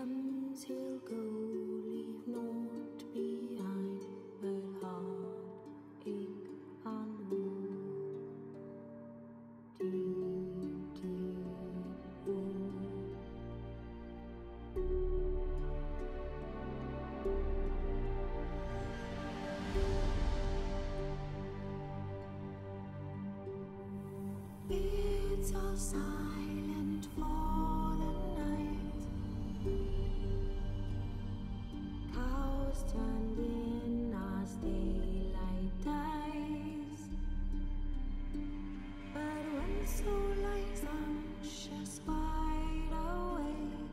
comes, he'll go, leave naught behind but heartache and woe. Deep, deep woe. It's all silent for the night. Cows turned in as daylight dies. But when soul lies anxious, wide awake,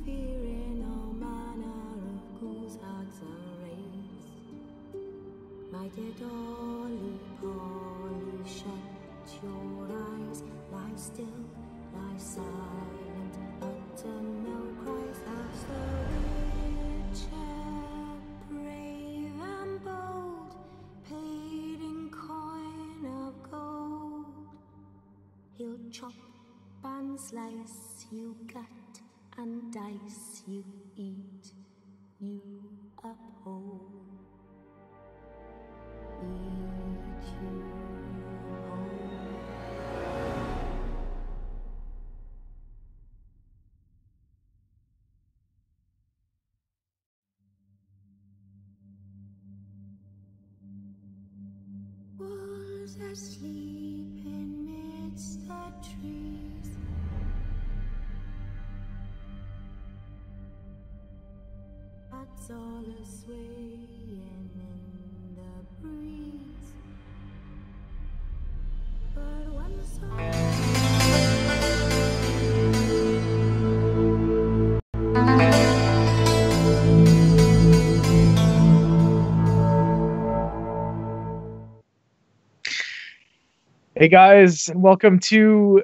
fearing all manner of ghouls, hags and wraiths, my dear Dolly Polly, shut your eyes, lie still, lie silent, utter no cries as the witcher, brave and bold, paid in coin of gold. He'll chop and slice, you gut and dice, you eat, you uphold. Eat you whole. Wolves asleep in midst the trees. Bats all a-swaying in the breeze. But when the Hey guys, and welcome to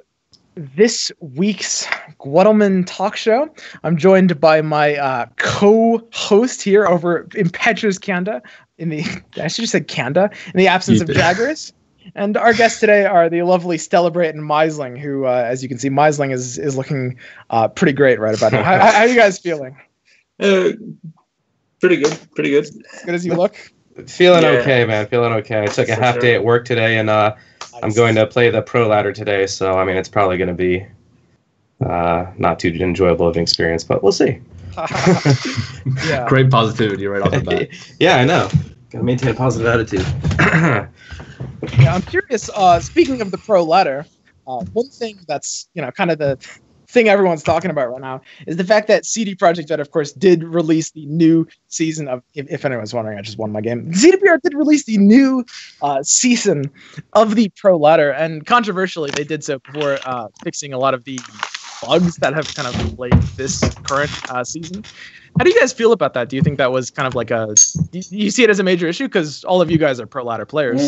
this week's Gwentlemen Talkshow. I'm joined by my co-host here over Impetuous Kanda, I should have said Kanda, in the absence of Jaggers. And our guests today are the lovely Stellabrate and Mysling, who, as you can see, Mysling is looking pretty great right about now. How are you guys feeling? Pretty good. As good as you look? Feeling okay, man. Feeling okay. I took a half day at work today, and I'm going to play the pro ladder today, so I mean it's probably going to be not too enjoyable of an experience, but we'll see. Yeah. Great positivity right off the bat. Yeah, I know. Gotta maintain a positive attitude. Yeah, I'm curious. Speaking of the pro ladder, one thing that's kind of the thing everyone's talking about right now is the fact that CD Projekt Red, of course, did release the new season of. If anyone's wondering, I just won my game. CDPR did release the new season of the pro ladder, and controversially, they did so before fixing a lot of the bugs that have kind of plagued this current season. How do you guys feel about that? Do you think that was kind of like do you see it as a major issue? Because all of you guys are pro ladder players.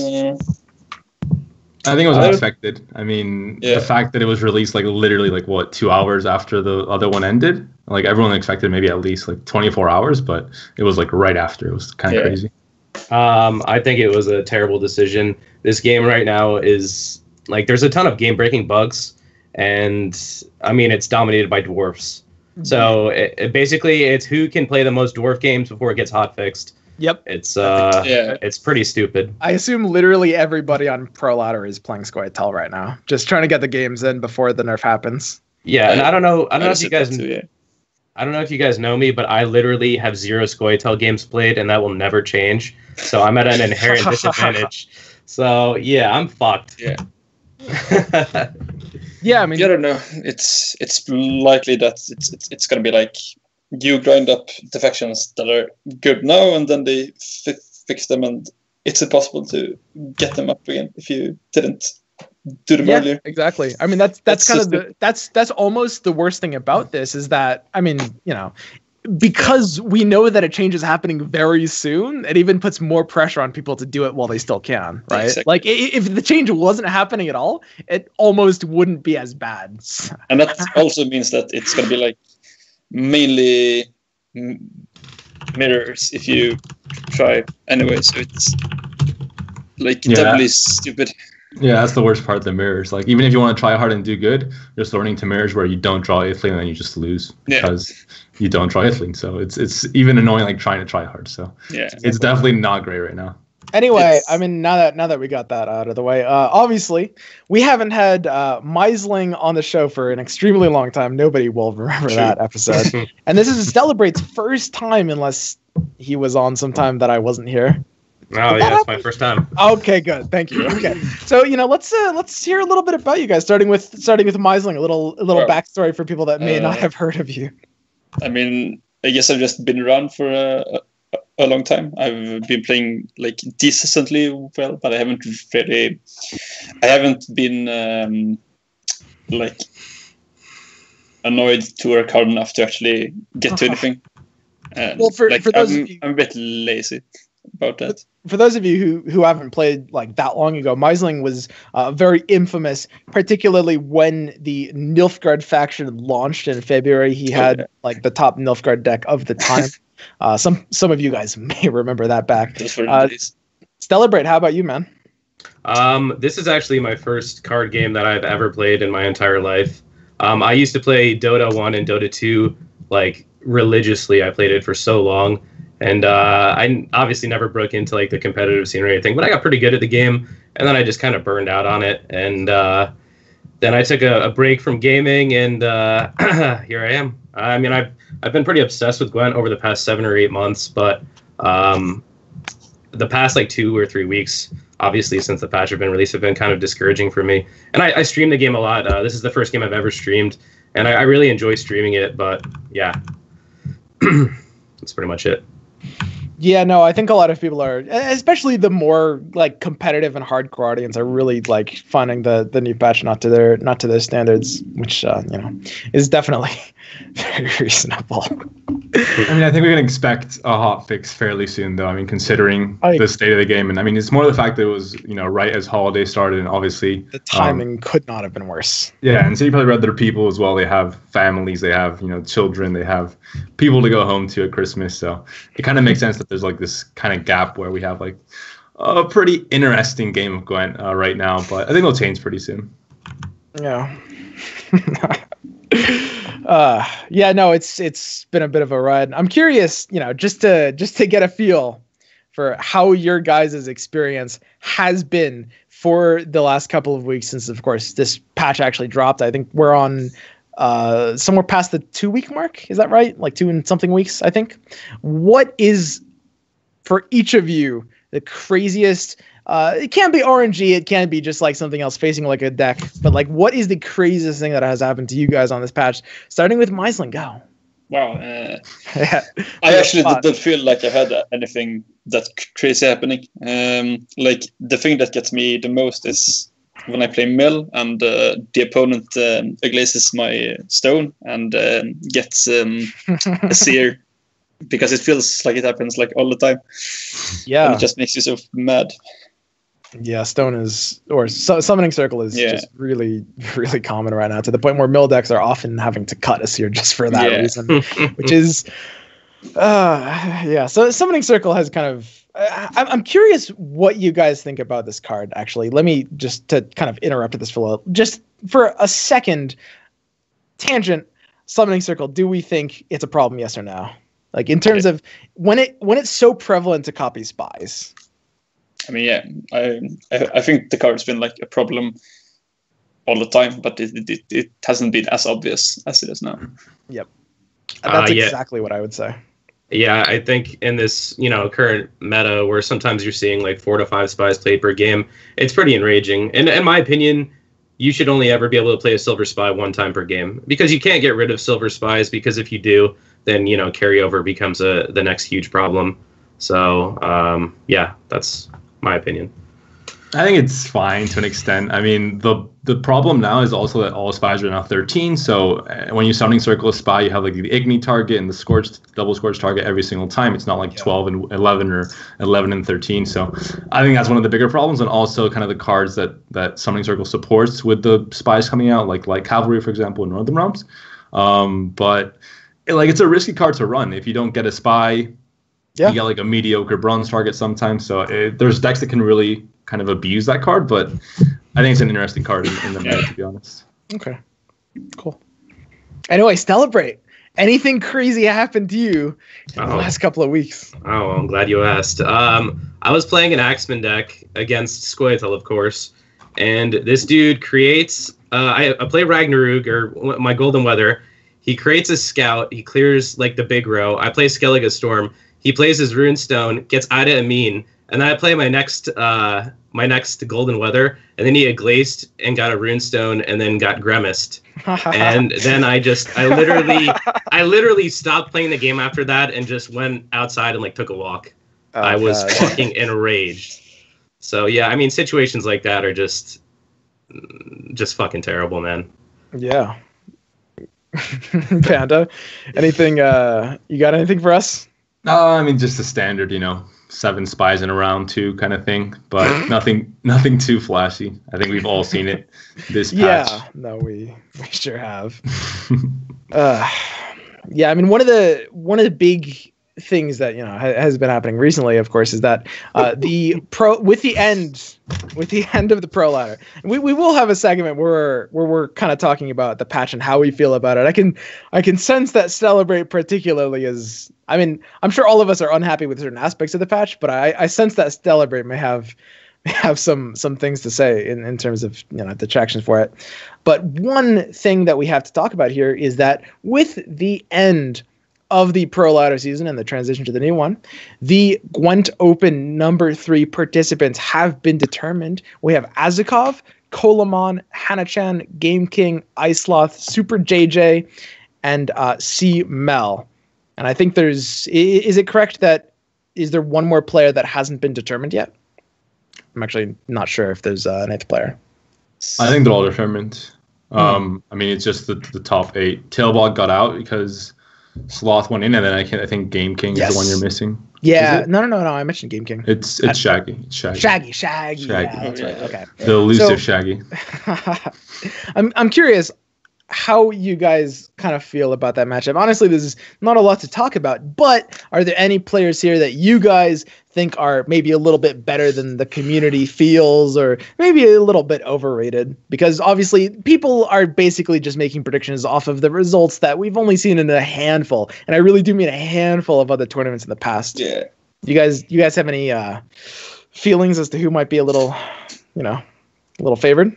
I think it was unexpected. I mean, the fact that it was released literally 2 hours after the other one ended. Like everyone expected maybe at least 24 hours, but it was right after. It was kind of crazy. I think it was a terrible decision. This game right now is there's a ton of game-breaking bugs, and I mean it's dominated by dwarfs. Mm-hmm. So it's who can play the most dwarf games before it gets hotfixed. Yep. It's pretty stupid. I assume literally everybody on Pro Ladder is playing Scoia'tael right now, just trying to get the games in before the nerf happens. Yeah, and I don't know if you guys I don't know if you guys know me, but I literally have 0 Scoia'tael games played, and that will never change. So I'm at an inherent disadvantage. So yeah, I'm fucked. Yeah. Yeah, I mean, I don't know. It's likely that it's gonna be you grind up defections that are good now, and then they fix them, and it's impossible to get them up again if you didn't do them earlier. Exactly. I mean, that's kind of that's almost the worst thing about this is that, I mean, because we know that a change is happening very soon, it even puts more pressure on people to do it while they still can, right? Exactly. If the change wasn't happening at all, it almost wouldn't be as bad. And that also means that it's going to be mainly mirrors if you try anyway, so it's doubly stupid. Yeah, that's the worst part, the mirrors. Like, even if you want to try hard and do good, just learning to mirrors where you don't draw Aethling and then you just lose because you don't draw Aethling. So it's even annoying, like, trying to try hard. So it's definitely not great right now. Anyway, I mean, now that we got that out of the way, obviously we haven't had Mysling on the show for an extremely long time. Nobody will remember that episode. And this is Stellabrate's first time, unless he was on sometime that I wasn't here. Oh yeah, it's my first time. Okay, good. Thank you. Okay, so let's hear a little bit about you guys, starting with Mysling, a little backstory for people that may not have heard of you. I mean, I guess I've just been around for a long time. I've been playing like decently well, but I haven't been like annoyed to work hard enough to actually get to anything. Well, for those of you, I'm a bit lazy about that. For those of you who haven't played like that long ago, Mysling was very infamous, particularly when the Nilfgaard faction launched in February. He had like the top Nilfgaard deck of the time. Some of you guys may remember that back. Stellabrate, how about you, man? This is actually my first card game that I've ever played in my entire life. I used to play Dota 1 and Dota 2 like religiously. I played it for so long. And I obviously never broke into like the competitive scene or anything, but I got pretty good at the game. And then I just kind of burned out on it. And then I took a break from gaming, and here I am. I mean, I've been pretty obsessed with Gwent over the past 7 or 8 months, but the past like 2 or 3 weeks, obviously since the patch have been released, have been kind of discouraging for me. And I stream the game a lot. This is the first game I've ever streamed, and I really enjoy streaming it. But yeah, that's pretty much it. Yeah, no, I think a lot of people are, especially the more like competitive and hardcore audience, are really like finding the new patch not to their standards, which is definitely very reasonable. I mean, I think we can expect a hot fix fairly soon, though. I mean, considering the state of the game, and I mean, it's more the fact that it was right as holiday started, and obviously the timing could not have been worse. Yeah, and so you probably read their people as well. They have families, they have children, they have people to go home to at Christmas. So it kind of makes sense that there's like this kind of gap where we have like a pretty interesting game of Gwent right now, but I think it'll change pretty soon. Yeah. Yeah, no, it's been a bit of a ride. I'm curious, just to get a feel for how your guys' experience has been for the last couple of weeks since, of course, this patch actually dropped. I think we're on somewhere past the 2-week mark. Is that right? Like 2 and something weeks, I think. What is, for each of you, the craziest? It can't be RNG. It can't be just like something else facing like a deck. But like, what is the craziest thing that has happened to you guys on this patch? Starting with Mysling, go. Wow. I actually don't feel like I've had anything that crazy happening. Like the thing that gets me the most is when I play Mill and the opponent glazes my stone and gets a seer. Because it feels like it happens like all the time. Yeah. And it just makes you so mad. Yeah, Stone Summoning Circle is just really, really common right now, to the point where mill decks are often having to cut a seer just for that reason, which is, So Summoning Circle has kind of, I'm curious what you guys think about this card, actually. Let me just to kind of interrupt this just for a second. Tangent, Summoning Circle, do we think it's a problem, yes or no? Like in terms of when it's so prevalent to copy spies. I mean, yeah, I think the card's been like a problem all the time, but it hasn't been as obvious as it is now. Yep, that's exactly what I would say. Yeah, I think in this current meta where sometimes you're seeing like 4 to 5 spies played per game, it's pretty enraging. And in my opinion, you should only ever be able to play a silver spy 1 time per game, because you can't get rid of silver spies, because if you do, then carryover becomes the next huge problem. So that's my opinion. I think it's fine to an extent. I mean, the problem now is also that all spies are now 13. So when you Summoning Circle a spy, you have like the Igni target and the double Scorch target every single time. It's not like 12 and 11 or 11 and 13. So I think that's one of the bigger problems. And also kind of the cards that Summoning Circle supports with the spies coming out, like Cavalry, for example, in Northern Realms. But it's a risky card to run if you don't get a spy. You get like a mediocre bronze target sometimes. So there's decks that can really kind of abuse that card, but I think it's an interesting card in the meta, to be honest. Okay, cool. Anyway, Stellabrate. Anything crazy happened to you in the last couple of weeks? Oh, I'm glad you asked. I was playing an Axeman deck against Squirtle, of course, and this dude creates. I play Ragnarok, or my Golden Weather. He creates a scout. He clears like the big row. I play Skellige Storm. He plays his Runestone, gets Ida Amin, and then I play my next Golden Weather, and then he had glazed and got a Runestone, and then got Gremist. And then I literally stopped playing the game after that and just went outside and like took a walk. I was fucking enraged. So yeah, I mean, situations like that are just fucking terrible, man. Yeah. Panda, anything? You got anything for us? No, I mean just the standard, 7 spies in a round 2 kind of thing, but nothing too flashy. I think we've all seen it this patch. Yeah, no, we sure have. Yeah, I mean one of the big things that has been happening recently, of course, is that with the end of the pro ladder, we will have a segment where we're kind of talking about the patch and how we feel about it. I can sense that Stellabrate particularly is. I mean, I'm sure all of us are unhappy with certain aspects of the patch, but I sense that Stellabrate may have some things to say in terms of the attractions for it. But one thing that we have to talk about here is that with the end of the pro ladder season and the transition to the new one, the Gwent Open number 3 participants have been determined. We have Azikov, Kolamon, Hanachan, Game King, Iceloth, Super JJ, and C Mel. And I think is it correct that is there one more player that hasn't been determined yet? I'm actually not sure if there's an 8th player. I think they're all determined. I mean, it's just the top 8. Tailbot got out because Sloth went in, and then I think Game King is the one you're missing. Yeah, no. I mentioned Game King. It's Shaggy. Shaggy. Yeah, that's right. Okay. The elusive Shaggy. I'm curious how you guys kind of feel about that matchup. Honestly, there's not a lot to talk about, but are there any players here that you guys think are maybe a little bit better than the community feels, or maybe a little bit overrated? Because obviously people are basically just making predictions off of the results that we've only seen in a handful, and I really do mean a handful of other tournaments in the past. Yeah. You guys have any feelings as to who might be a little favored?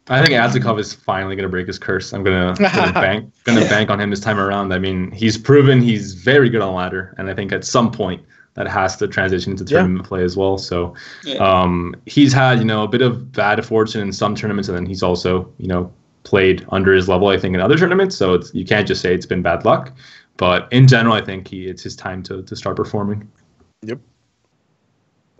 I think Azikov is finally going to break his curse. I'm gonna bank on him this time around. I mean, he's proven he's very good on ladder, and I think at some point that has to transition into tournament play as well. So he's had a bit of bad fortune in some tournaments, and then he's also played under his level, I think, in other tournaments. So you can't just say it's been bad luck. But in general, I think it's his time to start performing. Yep.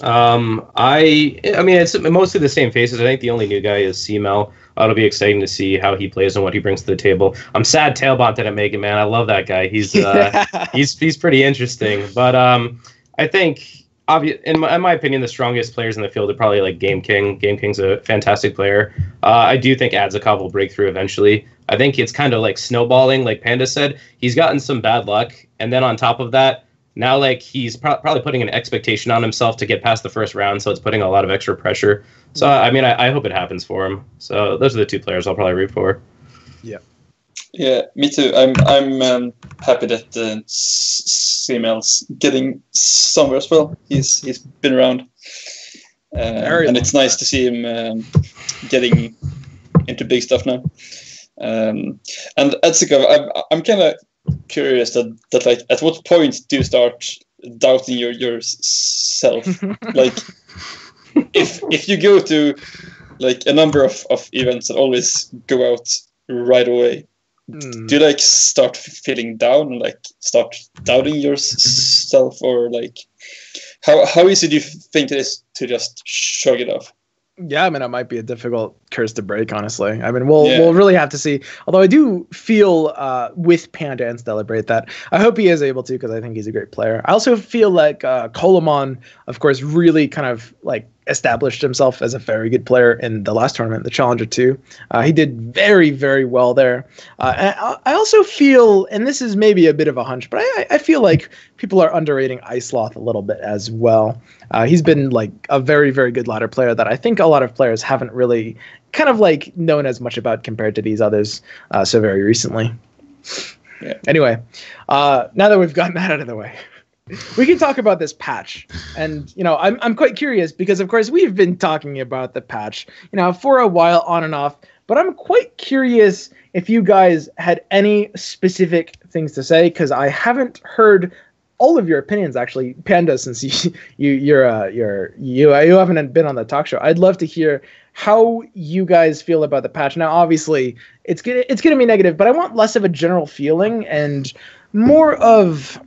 I mean, it's mostly the same faces. I think the only new guy is C-Mel. It'll be exciting to see how he plays and what he brings to the table. I'm sad Tailbot didn't make it, man. I love that guy. He's he's pretty interesting. But I think, in my opinion, the strongest players in the field are probably like Game King. Game King's a fantastic player. I do think Adzikov will break through eventually. I think it's kind of like snowballing, like Panda said. He's gotten some bad luck, and then on top of that, now, like, he's probably putting an expectation on himself to get past the first round, so it's putting a lot of extra pressure. So, I mean, I hope it happens for him. So those are the 2 players I'll probably root for. Yeah. Yeah, me too. I'm happy that C-Mel's getting somewhere as well. He's been around, and it's nice to see him getting into big stuff now. And Adzikov, I'm kind of curious that like at what point do you start doubting yourself? Like if you go to like a number of events that always go out right away, do you like start feeling down and like start doubting yourself, or like how easy do you think it is to just shrug it off? Yeah, I mean, it might be a difficult curse to break, honestly. I mean, we'll really have to see. Although I do feel with Panda and Stellabrate that I hope he is able to, because I think he's a great player. I also feel like Kolamon, of course, really kind of like established himself as a very good player in the last tournament, the Challenger 2. He did very, very well there. And I also feel, and this is maybe a bit of a hunch, but I feel like people are underrating Iceloth a little bit as well. He's been like a very, very good ladder player that I think a lot of players haven't really kind of like known as much about compared to these others so very recently. Yeah. Anyway, now that we've gotten that out of the way, we can talk about this patch. And, you know, I'm quite curious because, of course, we've been talking about the patch, you know, for a while on and off. But I'm quite curious if you guys had any specific things to say, because I haven't heard all of your opinions, actually. Panda, since you haven't been on the talk show, I'd love to hear how you guys feel about the patch. Now, obviously, it's gonna be negative, but I want less of a general feeling and more of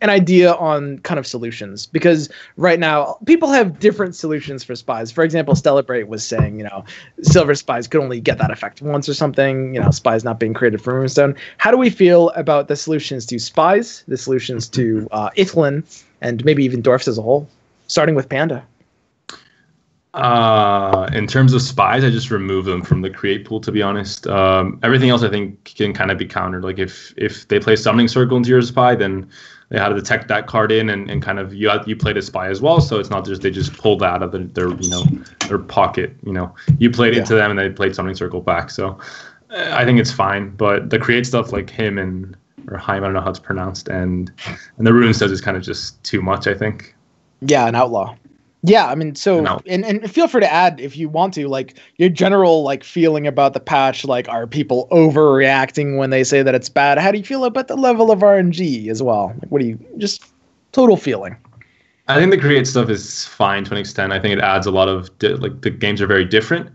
an idea on kind of solutions, because right now people have different solutions for spies. For example, Stellabrate was saying, you know, silver spies could only get that effect once or something, you know, spies not being created from Runestone. How do we feel about the solutions to spies, the solutions to Ithlin, and maybe even dwarfs as a whole, starting with Panda? In terms of spies, I just remove them from the create pool, to be honest. Everything else I think can kind of be countered. Like if they play Summoning Circle into your spy, then they had to detect that card in and kind of you played a spy as well, so it's not just they just pulled that out of their pocket. You know, you played into them and they played Summoning Circle back. So I think it's fine. But the create stuff like him or Haim, I don't know how it's pronounced, and the rune stuff is kind of just too much, I think. Yeah, an outlaw. Yeah, I mean, so and feel free to add if you want to, like your general like feeling about the patch. Like, are people overreacting when they say that it's bad? How do you feel about the level of RNG as well? Like, what do you just total feeling? I think the create stuff is fine to an extent. I think it adds a lot of like the games are very different.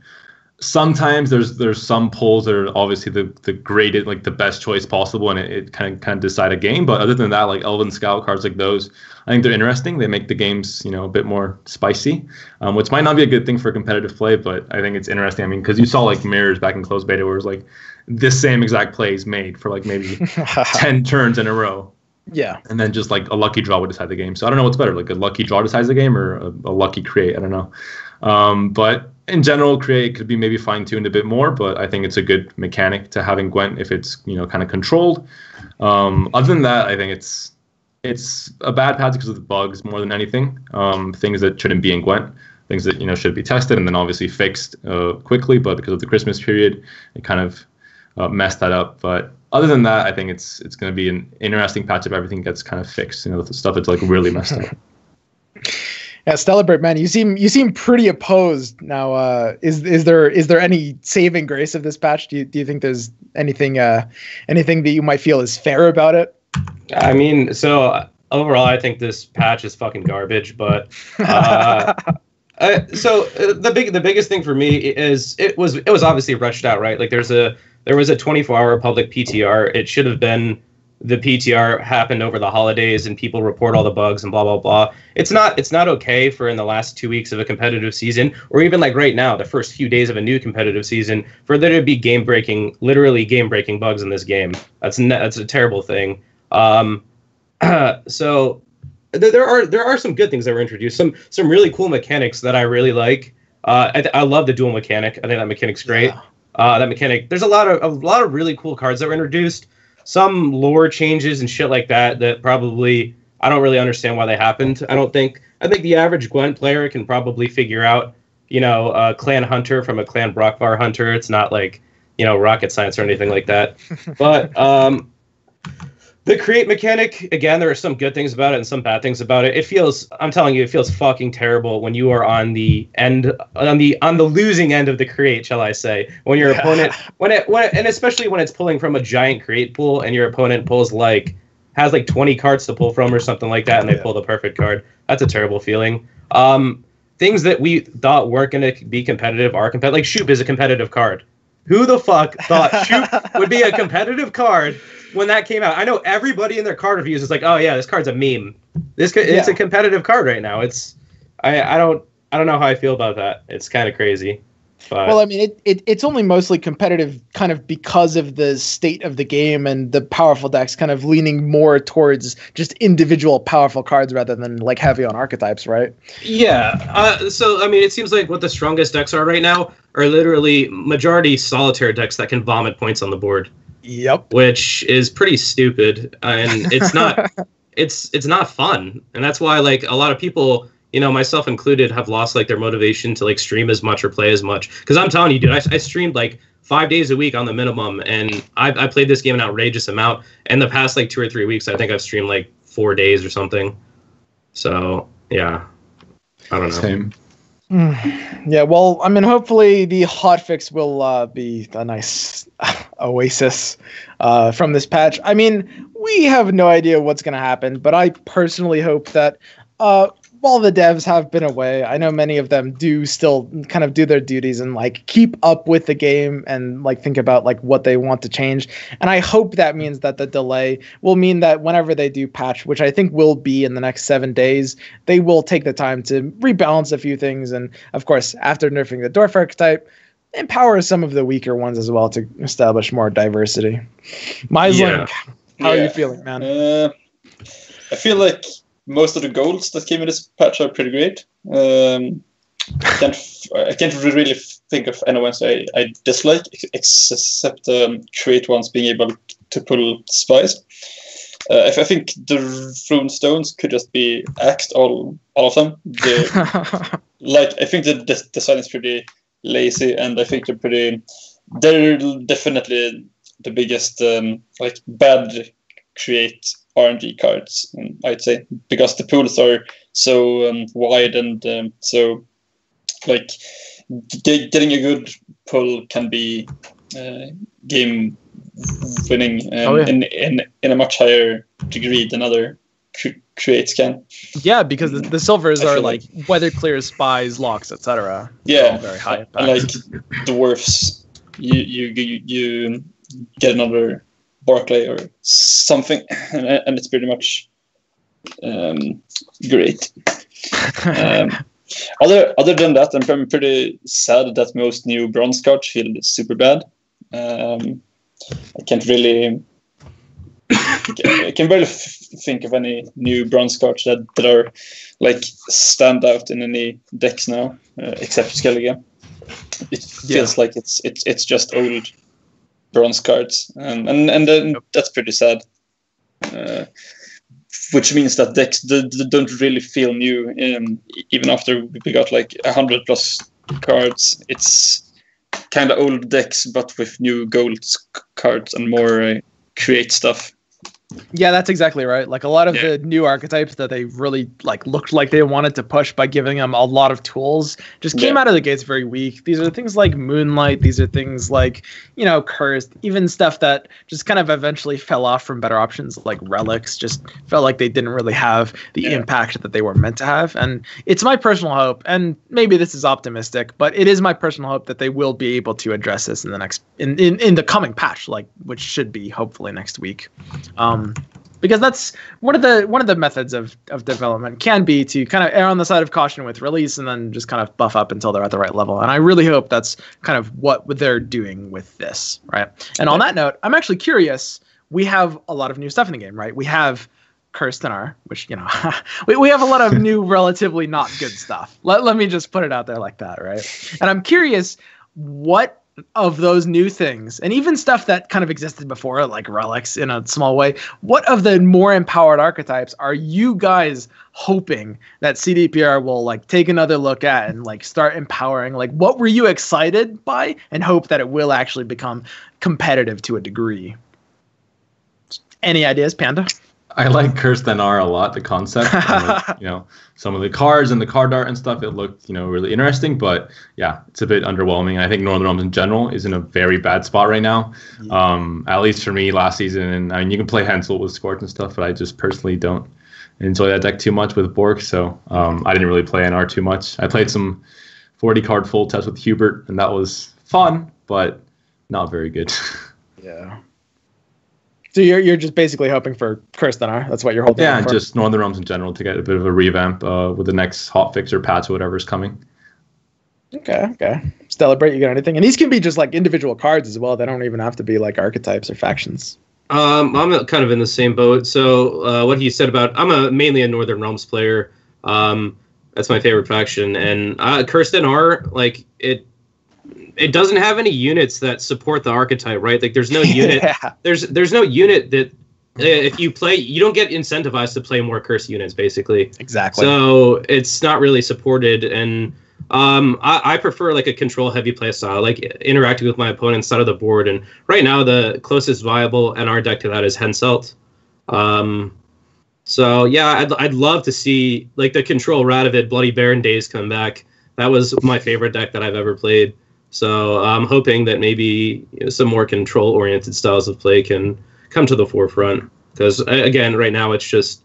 Sometimes there's some polls that are obviously the greatest, like the best choice possible, and it kind of decide a game. But other than that, like Elven Scout cards like those, I think they're interesting. They make the games, you know, a bit more spicy, which might not be a good thing for competitive play, but I think it's interesting. I mean, because you saw like mirrors back in closed beta where it was like this same exact play is made for like maybe 10 turns in a row. Yeah. And then just like a lucky draw would decide the game. So I don't know what's better, like a lucky draw decides the game or a lucky create. I don't know. But in general, create could be maybe fine-tuned a bit more, but I think it's a good mechanic to having Gwent if it's, you know, kind of controlled. Other than that, I think it's a bad patch because of the bugs more than anything. Things that shouldn't be in Gwent, things that, you know, should be tested and then obviously fixed quickly, but because of the Christmas period, it kind of messed that up. But other than that, I think it's going to be an interesting patch if everything gets kind of fixed. You know, the stuff that's like really messed up. Yeah, Stellabrate, man, you seem pretty opposed now. Is there any saving grace of this patch? Do you think there's anything that you might feel is fair about it? I mean, so overall, I think this patch is fucking garbage. But the biggest thing for me is it was obviously rushed out, right? Like there was a 24-hour public PTR. It should have been the PTR happened over the holidays and people report all the bugs and blah blah blah. It's not okay for in the last 2 weeks of a competitive season, or even like right now, the first few days of a new competitive season, for there to be literally game breaking bugs in this game. That's a terrible thing. So there are some good things that were introduced. Some really cool mechanics that I really like. I love the dual mechanic. I think that mechanic's great. Yeah. That mechanic. There's a lot of really cool cards that were introduced. Some lore changes and shit like that probably I don't really understand why they happened. I think the average Gwent player can probably figure out, you know, a clan hunter from a clan Brockvar hunter. It's not like, you know, rocket science or anything like that. But the create mechanic, again, there are some good things about it and some bad things about it. I'm telling you, it feels fucking terrible when you are on the losing end of the create, shall I say? When your opponent, and especially when it's pulling from a giant create pool, and your opponent has 20 cards to pull from or something like that, and they pull the perfect card. That's a terrible feeling. Things that we thought weren't going to be competitive are competitive. Like Shoop is a competitive card. Who the fuck thought Shoop would be a competitive card when that came out? I know everybody in their card reviews is like, oh yeah, this card's a meme. It's a competitive card right now. I don't know how I feel about that. It's kind of crazy. Well, I mean, it's only mostly competitive kind of because of the state of the game and the powerful decks kind of leaning more towards just individual powerful cards rather than like heavy on archetypes, right? Yeah. So, I mean, it seems like what the strongest decks are right now are literally majority solitaire decks that can vomit points on the board. Yep. Which is pretty stupid, and it's not it's not fun. And that's why like a lot of people, you know, myself included, have lost like their motivation to like stream as much or play as much. Because I'm telling you, dude, I streamed like 5 days a week on the minimum, and I played this game an outrageous amount. And the past like 2 or 3 weeks, I think I've streamed like 4 days or something. So yeah, I don't know. Same. Yeah, well, I mean, hopefully the hotfix will be a nice oasis from this patch. I mean, we have no idea what's going to happen, but I personally hope that while the devs have been away, I know many of them do still kind of do their duties and like keep up with the game and like think about like what they want to change. And I hope that means that the delay will mean that whenever they do patch, which I think will be in the next 7 days, they will take the time to rebalance a few things. And of course, after nerfing the dwarf archetype, empower some of the weaker ones as well to establish more diversity. Mysling, how are you feeling, man? I feel like most of the goals that came in this patch are pretty great. I can't really think of anyone I dislike, except create ones being able to pull spies. I think the rune stones could just be axed, all of them. Like I think the design is pretty lazy, and I think they're definitely the biggest like bad create RNG cards, I'd say, because the pools are so wide, and so like getting a good pull can be game winning in a much higher degree than other creates can. Yeah, because the silvers are like weather clear, spies, locks, etc. Yeah, very high impact. And like dwarfs, you get another Barclay or something, and it's pretty much great. Other than that, I'm pretty sad that most new bronze cards feel super bad. I can't really. I can barely think of any new bronze cards that are like stand out in any decks now, except Skellige. It feels like it's just old bronze cards, and then that's pretty sad. Which means that decks don't really feel new, even after we got like 100+ cards. It's kind of old decks, but with new gold cards and more create stuff. Yeah, that's exactly right. Like a lot of the new archetypes that they really like looked like they wanted to push by giving them a lot of tools just came out of the gates very weak. These are things like Moonlight. These are things like, you know, Cursed, even stuff that just kind of eventually fell off from better options like Relics. Just felt like they didn't really have the impact that they were meant to have. And it's my personal hope, and maybe this is optimistic, but it is my personal hope that they will be able to address this in the next in the coming patch, like which should be hopefully next week. Because that's one of the methods of development can be to kind of err on the side of caution with release and then just kind of buff up until they're at the right level. And I really hope that's kind of what they're doing with this, right? And on that note, I'm actually curious. We have a lot of new stuff in the game, right? We have Kirstenar, which, you know, we have a lot of new, relatively not good stuff. Let me just put it out there like that, right? And I'm curious what of those new things, and even stuff that kind of existed before, like relics in a small way, what of the more empowered archetypes are you guys hoping that CDPR will like take another look at and like start empowering? Like, what were you excited by and hope that it will actually become competitive to a degree? Any ideas, Panda? I like Kirstenar a lot, the concept. You know, some of the cards and the card art and stuff, it looked, you know, really interesting. But yeah, it's a bit underwhelming. I think Northern Realms in general is in a very bad spot right now. At least for me last season. And I mean, you can play Hansel with Scorch and stuff, but I just personally don't enjoy that deck too much with Bork. So I didn't really play NR too much. I played some 40 card full test with Hubert, and that was fun, but not very good. Yeah. So you're just basically hoping for Kirstenar. That's what you're hoping for? Yeah, just Northern Realms in general to get a bit of a revamp with the next hotfix or patch or whatever is coming. Okay. Stellabrate, you got anything? And these can be just like individual cards as well. They don't even have to be like archetypes or factions. I'm kind of in the same boat. So what he said about, mainly a Northern Realms player. That's my favorite faction, and Cursed NR, like it doesn't have any units that support the archetype, right? Like there's no unit. Yeah. There's no unit that if you play, you don't get incentivized to play more cursed units, basically. Exactly. So it's not really supported, and I prefer like a control heavy play style, like interacting with my opponent's side of the board. And right now, the closest viable NR deck to that is Henselt. So yeah, I'd love to see like the control Radovid Bloody Baron days come back. That was my favorite deck that I've ever played. So I'm hoping that maybe some more control oriented styles of play can come to the forefront, because again, right now it's just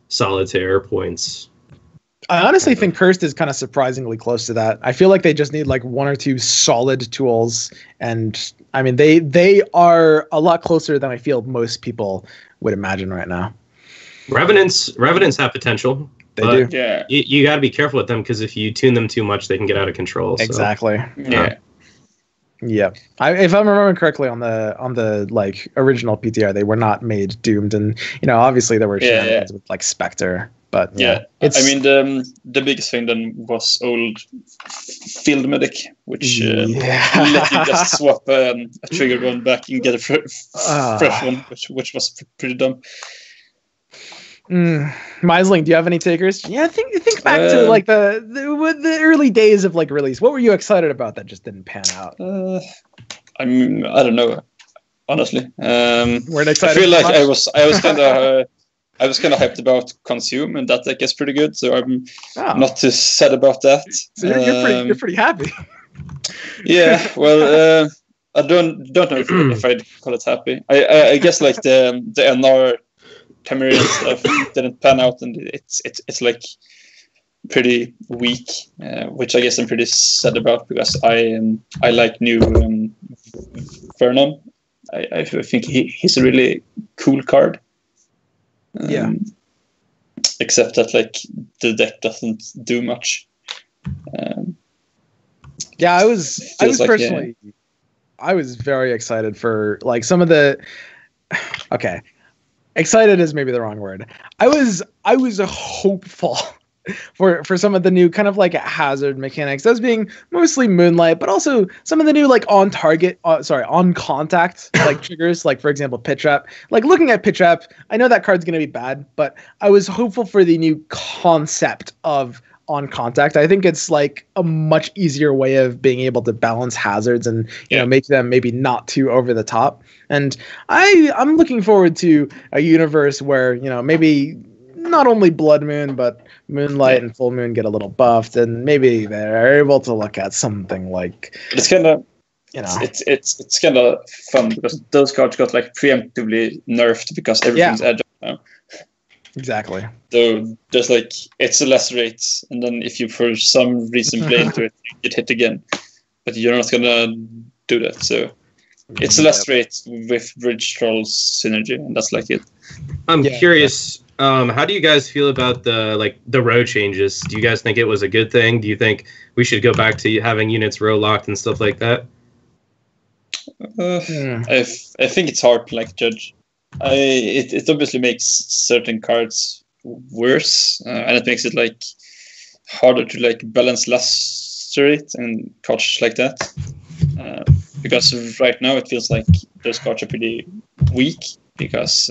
solitaire points. I honestly think Cursed is kind of surprisingly close to that. I feel like they just need like one or two solid tools, and I mean they are a lot closer than I feel most people would imagine right now. Revenants have potential. They do. Yeah. You got to be careful with them, because if you tune them too much, they can get out of control. So. Exactly. Yeah. Yeah. If I'm remembering correctly, on the like original PTR, they were not made doomed, and obviously there were shenanigans with like Spectre, but I mean the biggest thing then was old Field Medic, which let you just swap a triggered one back and get a fresh one, which was pretty dumb. Mysling, do you have any takers? Yeah, think back to like the early days of like release. What were you excited about that just didn't pan out? I don't know, honestly. Weren't excited. I feel like I was kind of hyped about Consume, and that deck is pretty good. So I'm not too sad about that. So you're pretty happy. Yeah, well, I don't know if I'd call it happy. I guess like the NR Temerian stuff didn't pan out, and it's like pretty weak, which I guess I'm pretty sad about, because I like new Vernon. I think he's a really cool card. Except that like the deck doesn't do much. I was personally I was very excited for like some of the excited is maybe the wrong word. I was hopeful for some of the new kind of like hazard mechanics, those being mostly Moonlight, but also some of the new like on contact like triggers, like for example Pit Trap. Like looking at Pit Trap, I know that card's going to be bad, but I was hopeful for the new concept of on contact. I think it's like a much easier way of being able to balance hazards and make them maybe not too over the top. And I'm looking forward to a universe where maybe not only Blood Moon but Moonlight and Full Moon get a little buffed, and maybe they're able to look at something like it's kind of it's kind of fun, because those cards got like preemptively nerfed because everything's agile now. Exactly. So there's like it's a less rate, and then if you for some reason play into it, you get hit again, but you're not gonna do that. So it's a less rate with Bridge Trolls synergy, and that's like it. I'm curious. How do you guys feel about the row changes? Do you guys think it was a good thing? Do you think we should go back to having units row locked and stuff like that? I think it's hard to like judge. It obviously makes certain cards worse, and it makes it like harder to like balance lacerate and cards like that. Because right now it feels like those cards are pretty weak, because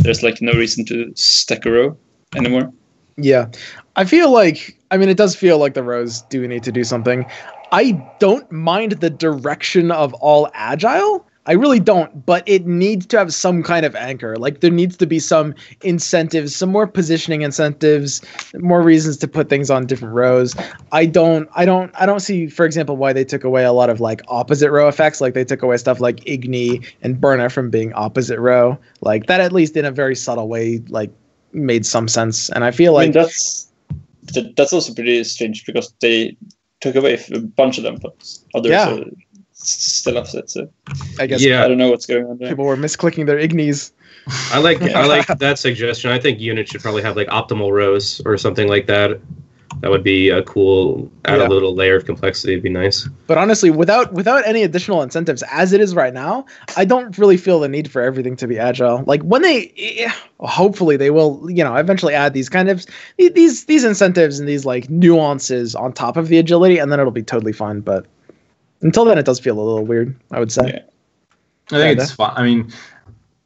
there's like no reason to stack a row anymore. Yeah, I feel like, it does feel like the rows do need to do something. I don't mind the direction of all agile. I really don't, but it needs to have some kind of anchor. Like there needs to be some incentives, some more positioning incentives, more reasons to put things on different rows. I don't see, for example, why they took away a lot of like opposite row effects. Like they took away stuff like Igni and Burna from being opposite row. Like that, at least in a very subtle way, like made some sense. And I feel like that's also pretty strange, because they took away a bunch of them, but others are still upset. So I guess I don't know what's going on there. People were misclicking their Ignis. I like that suggestion. I think units should probably have like optimal rows or something like that. That would be a cool, add a little layer of complexity. It'd be nice. But honestly, without any additional incentives, as it is right now, I don't really feel the need for everything to be agile. Like when hopefully they will, eventually add these kind of these incentives and these like nuances on top of the agility, and then it'll be totally fine. But until then, it does feel a little weird, I would say. Yeah. I think it's fine. I mean,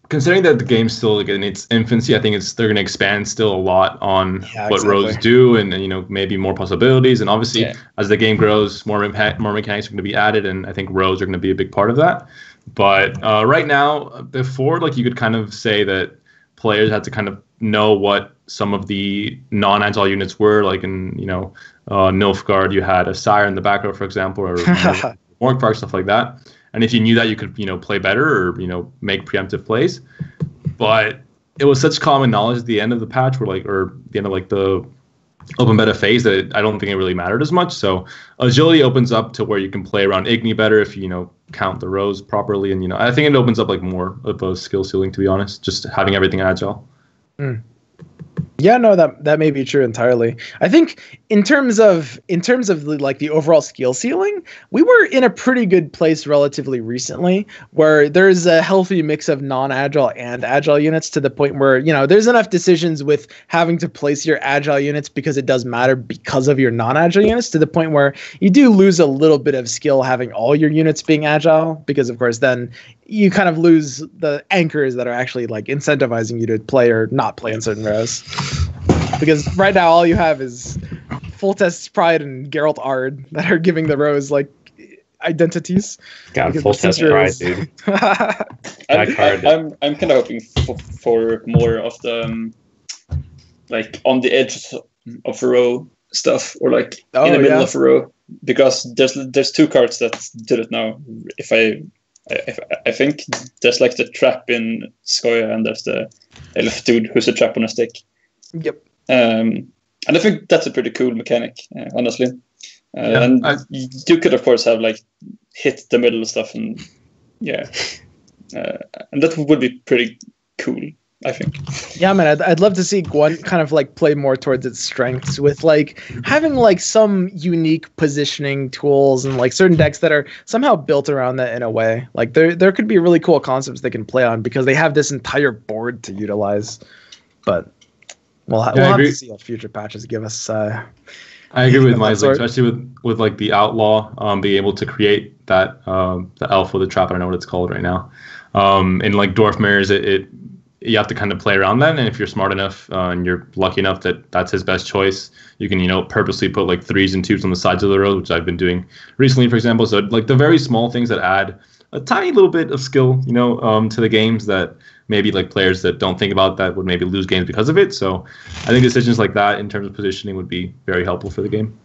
considering that the game's still like in its infancy, I think they're going to expand still a lot on what rows do, and maybe more possibilities. And obviously, as the game grows, more mechanics are going to be added, and I think rows are going to be a big part of that. But right now, before, like you could kind of say that players had to kind of know what some of the non-agile units were. Like in Nilfgaard, you had a Sire in the back row, for example, or Morgpark, stuff like that. And if you knew that, you could, play better or, make preemptive plays. But it was such common knowledge at the end of the patch, or the end of like the open beta phase, that I don't think it really mattered as much. So agility opens up to where you can play around Igni better if you, count the rows properly. And, I think it opens up like more of a skill ceiling, to be honest, just having everything agile. Mm. Yeah, no, that may be true entirely. I think in terms of like the overall skill ceiling, we were in a pretty good place relatively recently, where there's a healthy mix of non-agile and agile units, to the point where there's enough decisions with having to place your agile units because it does matter because of your non-agile units, to the point where you do lose a little bit of skill having all your units being agile, because of course then you kind of lose the anchors that are actually like incentivizing you to play or not play in certain rows. Because right now all you have is Full-Test Pride and Geralt Ard that are giving the rows like identities. God, Full-Test Pride, dude. I'm kind of hoping for more of the like on the edge of a row stuff, or like in the middle of a row, because there's two cards that did it now. I think there's like the trap in Skoya, and there's the elf dude who's a trap on a stick. Yep. And I think that's a pretty cool mechanic, honestly. And you could, of course, have like hit the middle stuff, and and that would be pretty cool, I think. Yeah, man, I'd love to see Gwent kind of like play more towards its strengths, with like having like some unique positioning tools and like certain decks that are somehow built around that in a way. Like there could be really cool concepts they can play on, because they have this entire board to utilize. But we'll have to see what future patches give us. I agree with Mysling, especially with like the outlaw, being able to create that the elf with a trap. I don't know what it's called right now. In like dwarf mirrors, you have to kind of play around that, and if you're smart enough and you're lucky enough that that's his best choice, you can purposely put like 3s and 2s on the sides of the road, which I've been doing recently, for example. So like the very small things that add a tiny little bit of skill, to the games, that maybe like players that don't think about that would maybe lose games because of it. So I think decisions like that in terms of positioning would be very helpful for the game.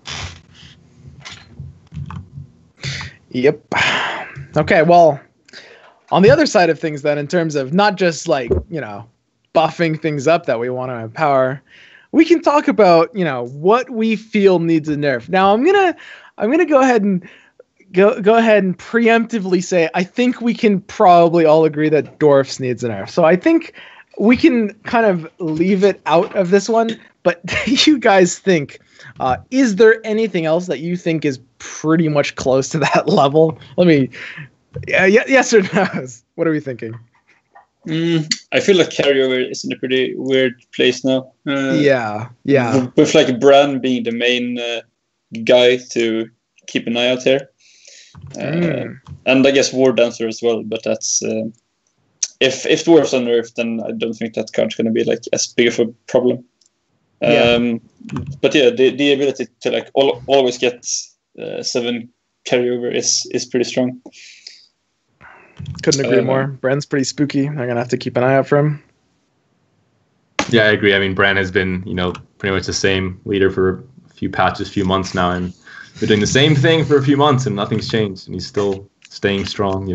Yep. Okay, well, on the other side of things then, in terms of not just like, buffing things up that we want to empower, we can talk about, what we feel needs a nerf. Now I'm gonna go ahead and preemptively say I think we can probably all agree that Dwarfs needs a nerf. So I think we can kind of leave it out of this one. But you guys think, is there anything else that you think is pretty much close to that level? Yes or no? What are we thinking? I feel like carryover is in a pretty weird place now. Yeah. With like Bran being the main guy to keep an eye out here. And I guess War Dancer as well, but that's if Dwarves are nerfed, then I don't think that card's going to be like as big of a problem. But yeah, the ability to like always get 7 carryover is pretty strong. Couldn't agree more. Bran's pretty spooky. I'm gonna have to keep an eye out for him. Yeah, I agree. I mean, Bran has been, pretty much the same leader for a few months now, and been doing the same thing for a few months, and nothing's changed, and he's still staying strong.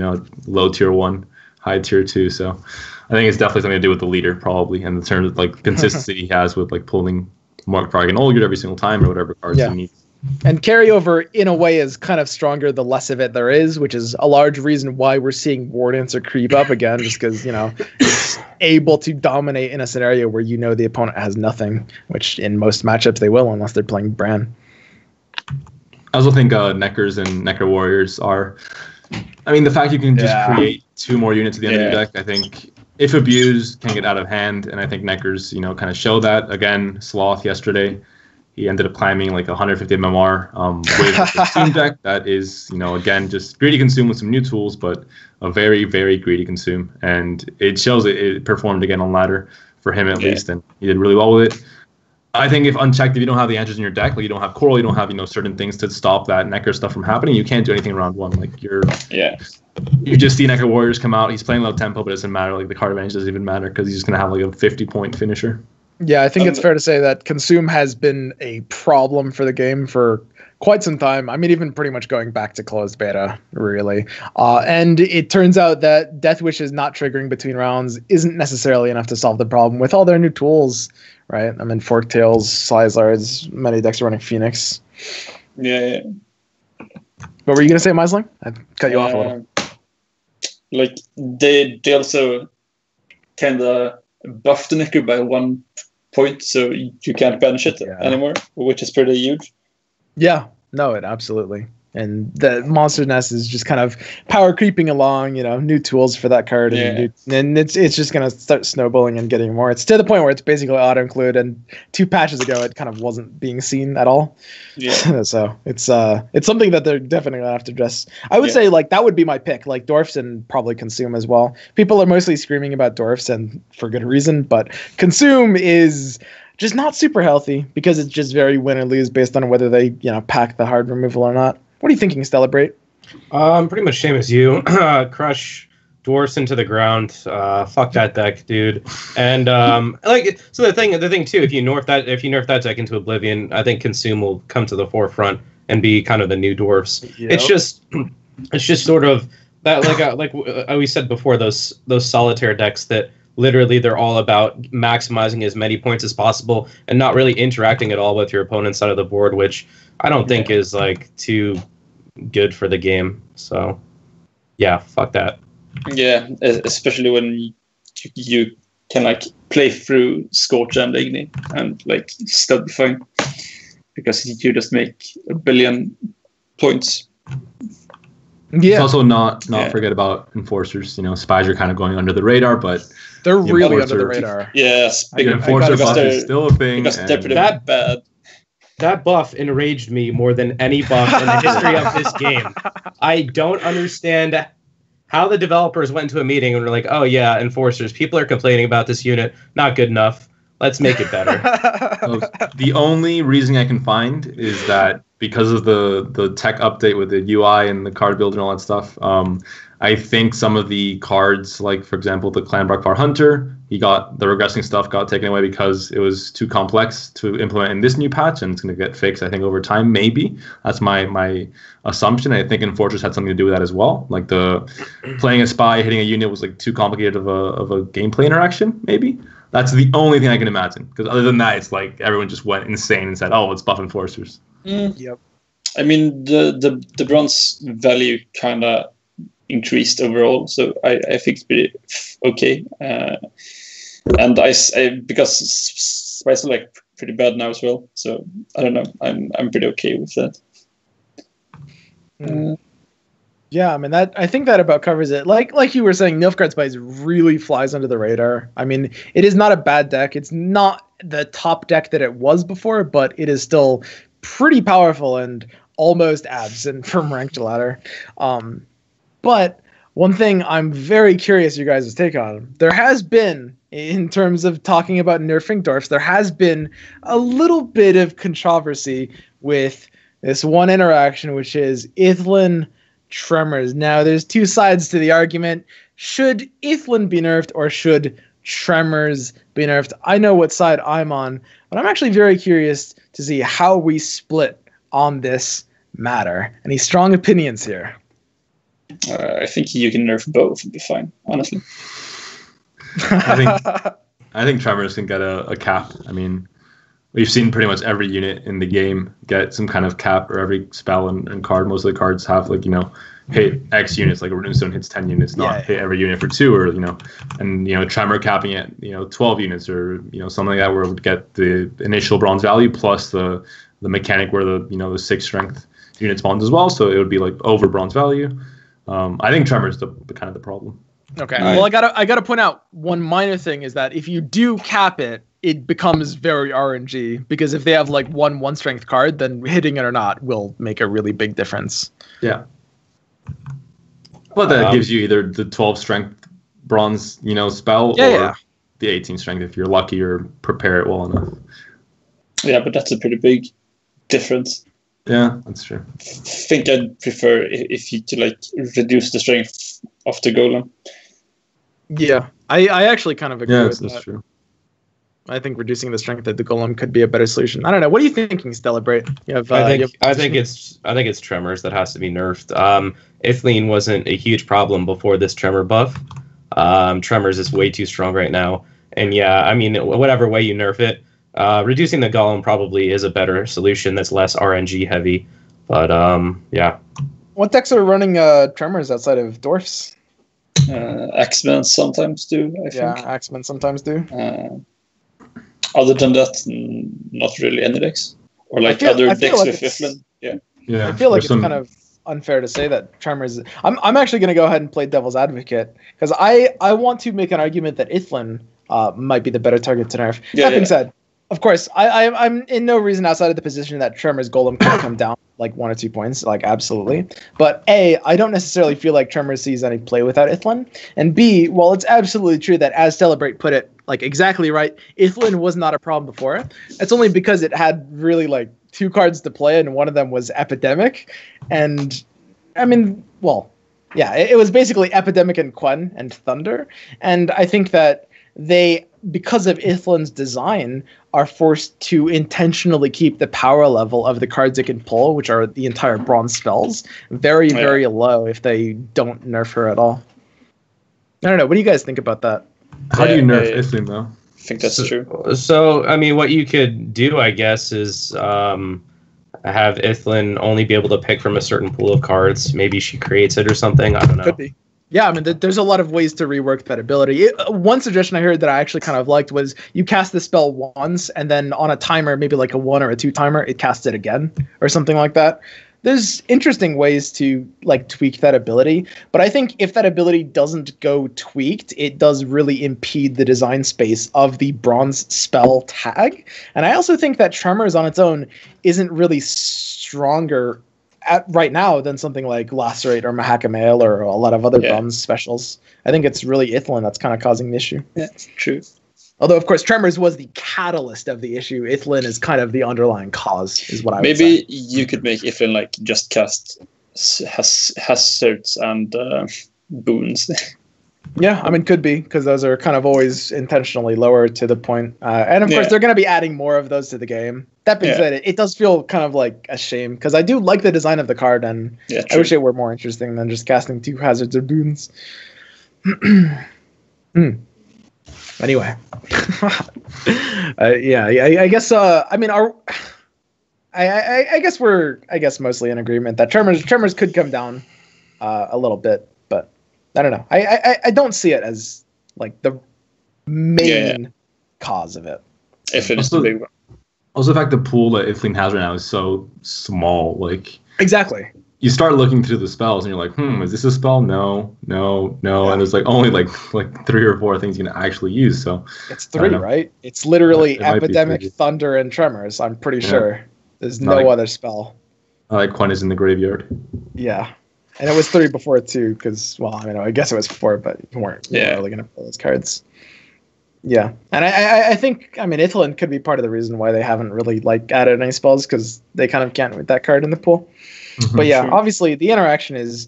Low tier 1, high tier 2. So I think it's definitely something to do with the leader, probably, and in terms of like consistency he has with like pulling Mark Prague and Olgerd every single time, or whatever cards he needs. And carryover, in a way, is kind of stronger the less of it there is, which is a large reason why we're seeing War Dancer creep up again, just because, it's able to dominate in a scenario where the opponent has nothing, which in most matchups they will, unless they're playing Bran. I also think Neckers and Necker Warriors are... I mean, the fact you can just create 2 more units at the end of your deck, I think, if abused, can get out of hand, and I think Neckers, kind of show that. Again, Sloth yesterday, he ended up climbing like 150 MMR with the Consume deck. That is, again, just greedy Consume with some new tools, but a very, very greedy Consume. And it shows it performed again on ladder for him at least, and he did really well with it. I think if unchecked, if you don't have the answers in your deck, like you don't have Coral, you don't have certain things to stop that Necker stuff from happening, you can't do anything round 1. Like you just see Necker Warriors come out. He's playing low tempo, but it doesn't matter. Like the card advantage doesn't even matter because he's just gonna have like a 50-point finisher. Yeah, I think it's fair to say that Consume has been a problem for the game for quite some time. I mean, even pretty much going back to closed beta, really. And it turns out that Death Wishes not triggering between rounds isn't necessarily enough to solve the problem with all their new tools, right? I mean, Forktails, Slyzards, many decks are running Phoenix. Yeah. What were you going to say, Mysling? I cut you off a little. Like, they also kind of buffed the Necker by 1 point, so you can't banish it anymore, which is pretty huge. Yeah, no, it absolutely. And the Monster Nest is just kind of power creeping along, new tools for that card, and it's just going to start snowballing and getting more. It's to the point where it's basically auto-include, and 2 patches ago it kind of wasn't being seen at all. Yeah. So it's something that they're definitely going to have to address. I would say, like, that would be my pick, like Dwarfs and probably Consume as well. People are mostly screaming about Dwarfs, and for good reason, but Consume is just not super healthy because it's just very win or lose based on whether they, pack the hard removal or not. What are you thinking, Stellabrate? Pretty much same as you. Crush Dwarfs into the ground. Fuck that deck, dude. And so the thing too, if you nerf that deck into Oblivion, I think Consume will come to the forefront and be kind of the new Dwarfs. Yep. It's just sort of that, like we said before, those solitaire decks that literally they're all about maximizing as many points as possible and not really interacting at all with your opponent's side of the board, which I don't think is like too good for the game. So yeah, fuck that. Yeah, especially when you can like play through Scorch and Ignite and like still be fine because you just make a billion points. Yeah. It's also not forget about Enforcers. Spies are kind of going under the radar, but they're really under the radar. Yes, Enforcer buff is still a thing. Because they're pretty bad. That buff enraged me more than any buff in the history of this game. I don't understand how the developers went into a meeting and were like, oh yeah, Enforcers, people are complaining about this unit, not good enough. Let's make it better. The only reason I can find is that because of the tech update with the UI and the card builder and all that stuff, I think some of the cards, like for example the Clanbrock Hunter, the regressing stuff got taken away because it was too complex to implement in this new patch, and it's going to get fixed, I think, over time. Maybe that's my assumption. I think Enforcers had something to do with that as well. Like the playing a spy, hitting a unit was like too complicated of a gameplay interaction. Maybe that's the only thing I can imagine. Because other than that, it's like everyone just went insane and said, "Oh, it's buff Enforcers." Yep. I mean, the bronze value kind of increased overall, so I think it's pretty okay. And I because spies are like pretty bad now as well, so I don't know. I'm pretty okay with that. Yeah, I mean I think that about covers it. Like you were saying, Nilfgaard Spies really flies under the radar. I mean, it is not a bad deck. It's not the top deck that it was before, but it is still pretty powerful and almost absent from ranked ladder. But one thing I'm very curious your guys' take on. There has been, in terms of talking about nerfing dwarfs, there has been a little bit of controversy with this one interaction, which is Ithlin Tremors. Now, there's 2 sides to the argument. Should Ithlin be nerfed or should Tremors be nerfed? I know what side I'm on, but I'm actually very curious to see how we split on this matter. Any strong opinions here? I think you can nerf both and be fine, honestly. I think Tremors can get a cap. I mean, we've seen pretty much every unit in the game get some kind of cap, or every spell and card. Most of the cards have like, hit X units, like a Runestone hits 10 units, not hit every unit for 2, or and Tremor capping at 12 units, or something like that, where it would get the initial bronze value plus the mechanic where the 6 strength unit spawns as well, so it would be like over bronze value. I think Tremor is the kind of the problem. Okay. Well, I gotta point out one minor thing is that if you do cap it, it becomes very RNG, because if they have like one strength card, then hitting it or not will make a really big difference. Yeah. But that gives you either the 12 strength bronze, spell, or the 18 strength if you're lucky or prepare it well enough. Yeah, but that's a pretty big difference. Yeah, that's true. I think I'd prefer if you could reduce the strength of the golem. Yeah, I actually kind of agree with that. That's true. I think reducing the strength of the golem could be a better solution. I don't know. What are you thinking, Stellabrate? I think it's Tremors that has to be nerfed. Ithleen wasn't a huge problem before this Tremor buff. Tremors is way too strong right now. And yeah, I mean, whatever way you nerf it, reducing the golem probably is a better solution that's less RNG heavy. But yeah. What decks are running Tremors outside of Dwarfs? X-Men sometimes do, I think. Yeah, X-Men sometimes do. Other than that, not really any decks. Or other decks with Iflin. Yeah. I feel like it's kind of unfair to say that Tremors... I'm actually going to go ahead and play devil's advocate, because I want to make an argument that Ithlin might be the better target to nerf. That being said, of course, I'm in no reason outside of the position that Tremor's Golem could come down like 1 or 2 points, absolutely. But A, I don't necessarily feel like Tremor sees any play without Ithlin. And B, while it's absolutely true that, as Stellabrate put it, exactly right, Ithlin was not a problem before. It's only because it had really 2 cards to play, and one of them was Epidemic. And I mean, it was basically Epidemic and Quen and Thunder. And I think that they, because of Ithlin's design, are forced to intentionally keep the power level of the cards it can pull, which are the entire bronze spells, very, very low if they don't nerf her at all. I don't know. What do you guys think about that? How do you nerf Ithlin, though? I think that's true. So, I mean, what you could do, I guess, is have Ithlin only be able to pick from a certain pool of cards. Maybe she creates it or something. I don't know. Could be. Yeah, I mean, there's a lot of ways to rework that ability. One suggestion I heard that I actually kind of liked was you cast the spell once, and then on a timer, maybe a 1 or a 2 timer, it casts it again, or something like that. There's interesting ways to tweak that ability, but I think if that ability doesn't go tweaked, it does really impede the design space of the bronze spell tag. And I also think that Tremors on its own isn't really stronger right now than something like Lacerate or Mahakamail or a lot of other bronze specials. I think it's really Ithlin that's kind of causing the issue. Yeah, true. Although, of course, Tremors was the catalyst of the issue. Ithlin is kind of the underlying cause, is what I would say. Maybe you could make Ithlin just cast hazards and boons. Yeah, I mean, could be, because those are kind of always intentionally lower to the point. And of course, they're going to be adding more of those to the game. That being said, it does feel kind of like a shame, because I do like the design of the card, and I wish it were more interesting than just casting 2 hazards or boons. Anyway. I guess, I mean, I guess we're mostly in agreement that Tremors could come down a little bit, but I don't know. I don't see it as the main cause of it. If it is the big one. Also, the fact the pool that Ithlin has right now is so small. Exactly. You start looking through the spells, and you're like, is this a spell? No. And there's only 3 or 4 things you can actually use. So it's 3, right? It's literally Epidemic, Thunder, and Tremors. I'm pretty sure there's no other spell. Quen is in the graveyard. Yeah. And it was 3 before it too, because, I guess it was 4, but you weren't really going to pull those cards. Yeah, and I think, Ithlin could be part of the reason why they haven't really added any spells, because they kind of can't with that card in the pool. Mm-hmm, but yeah, obviously the interaction is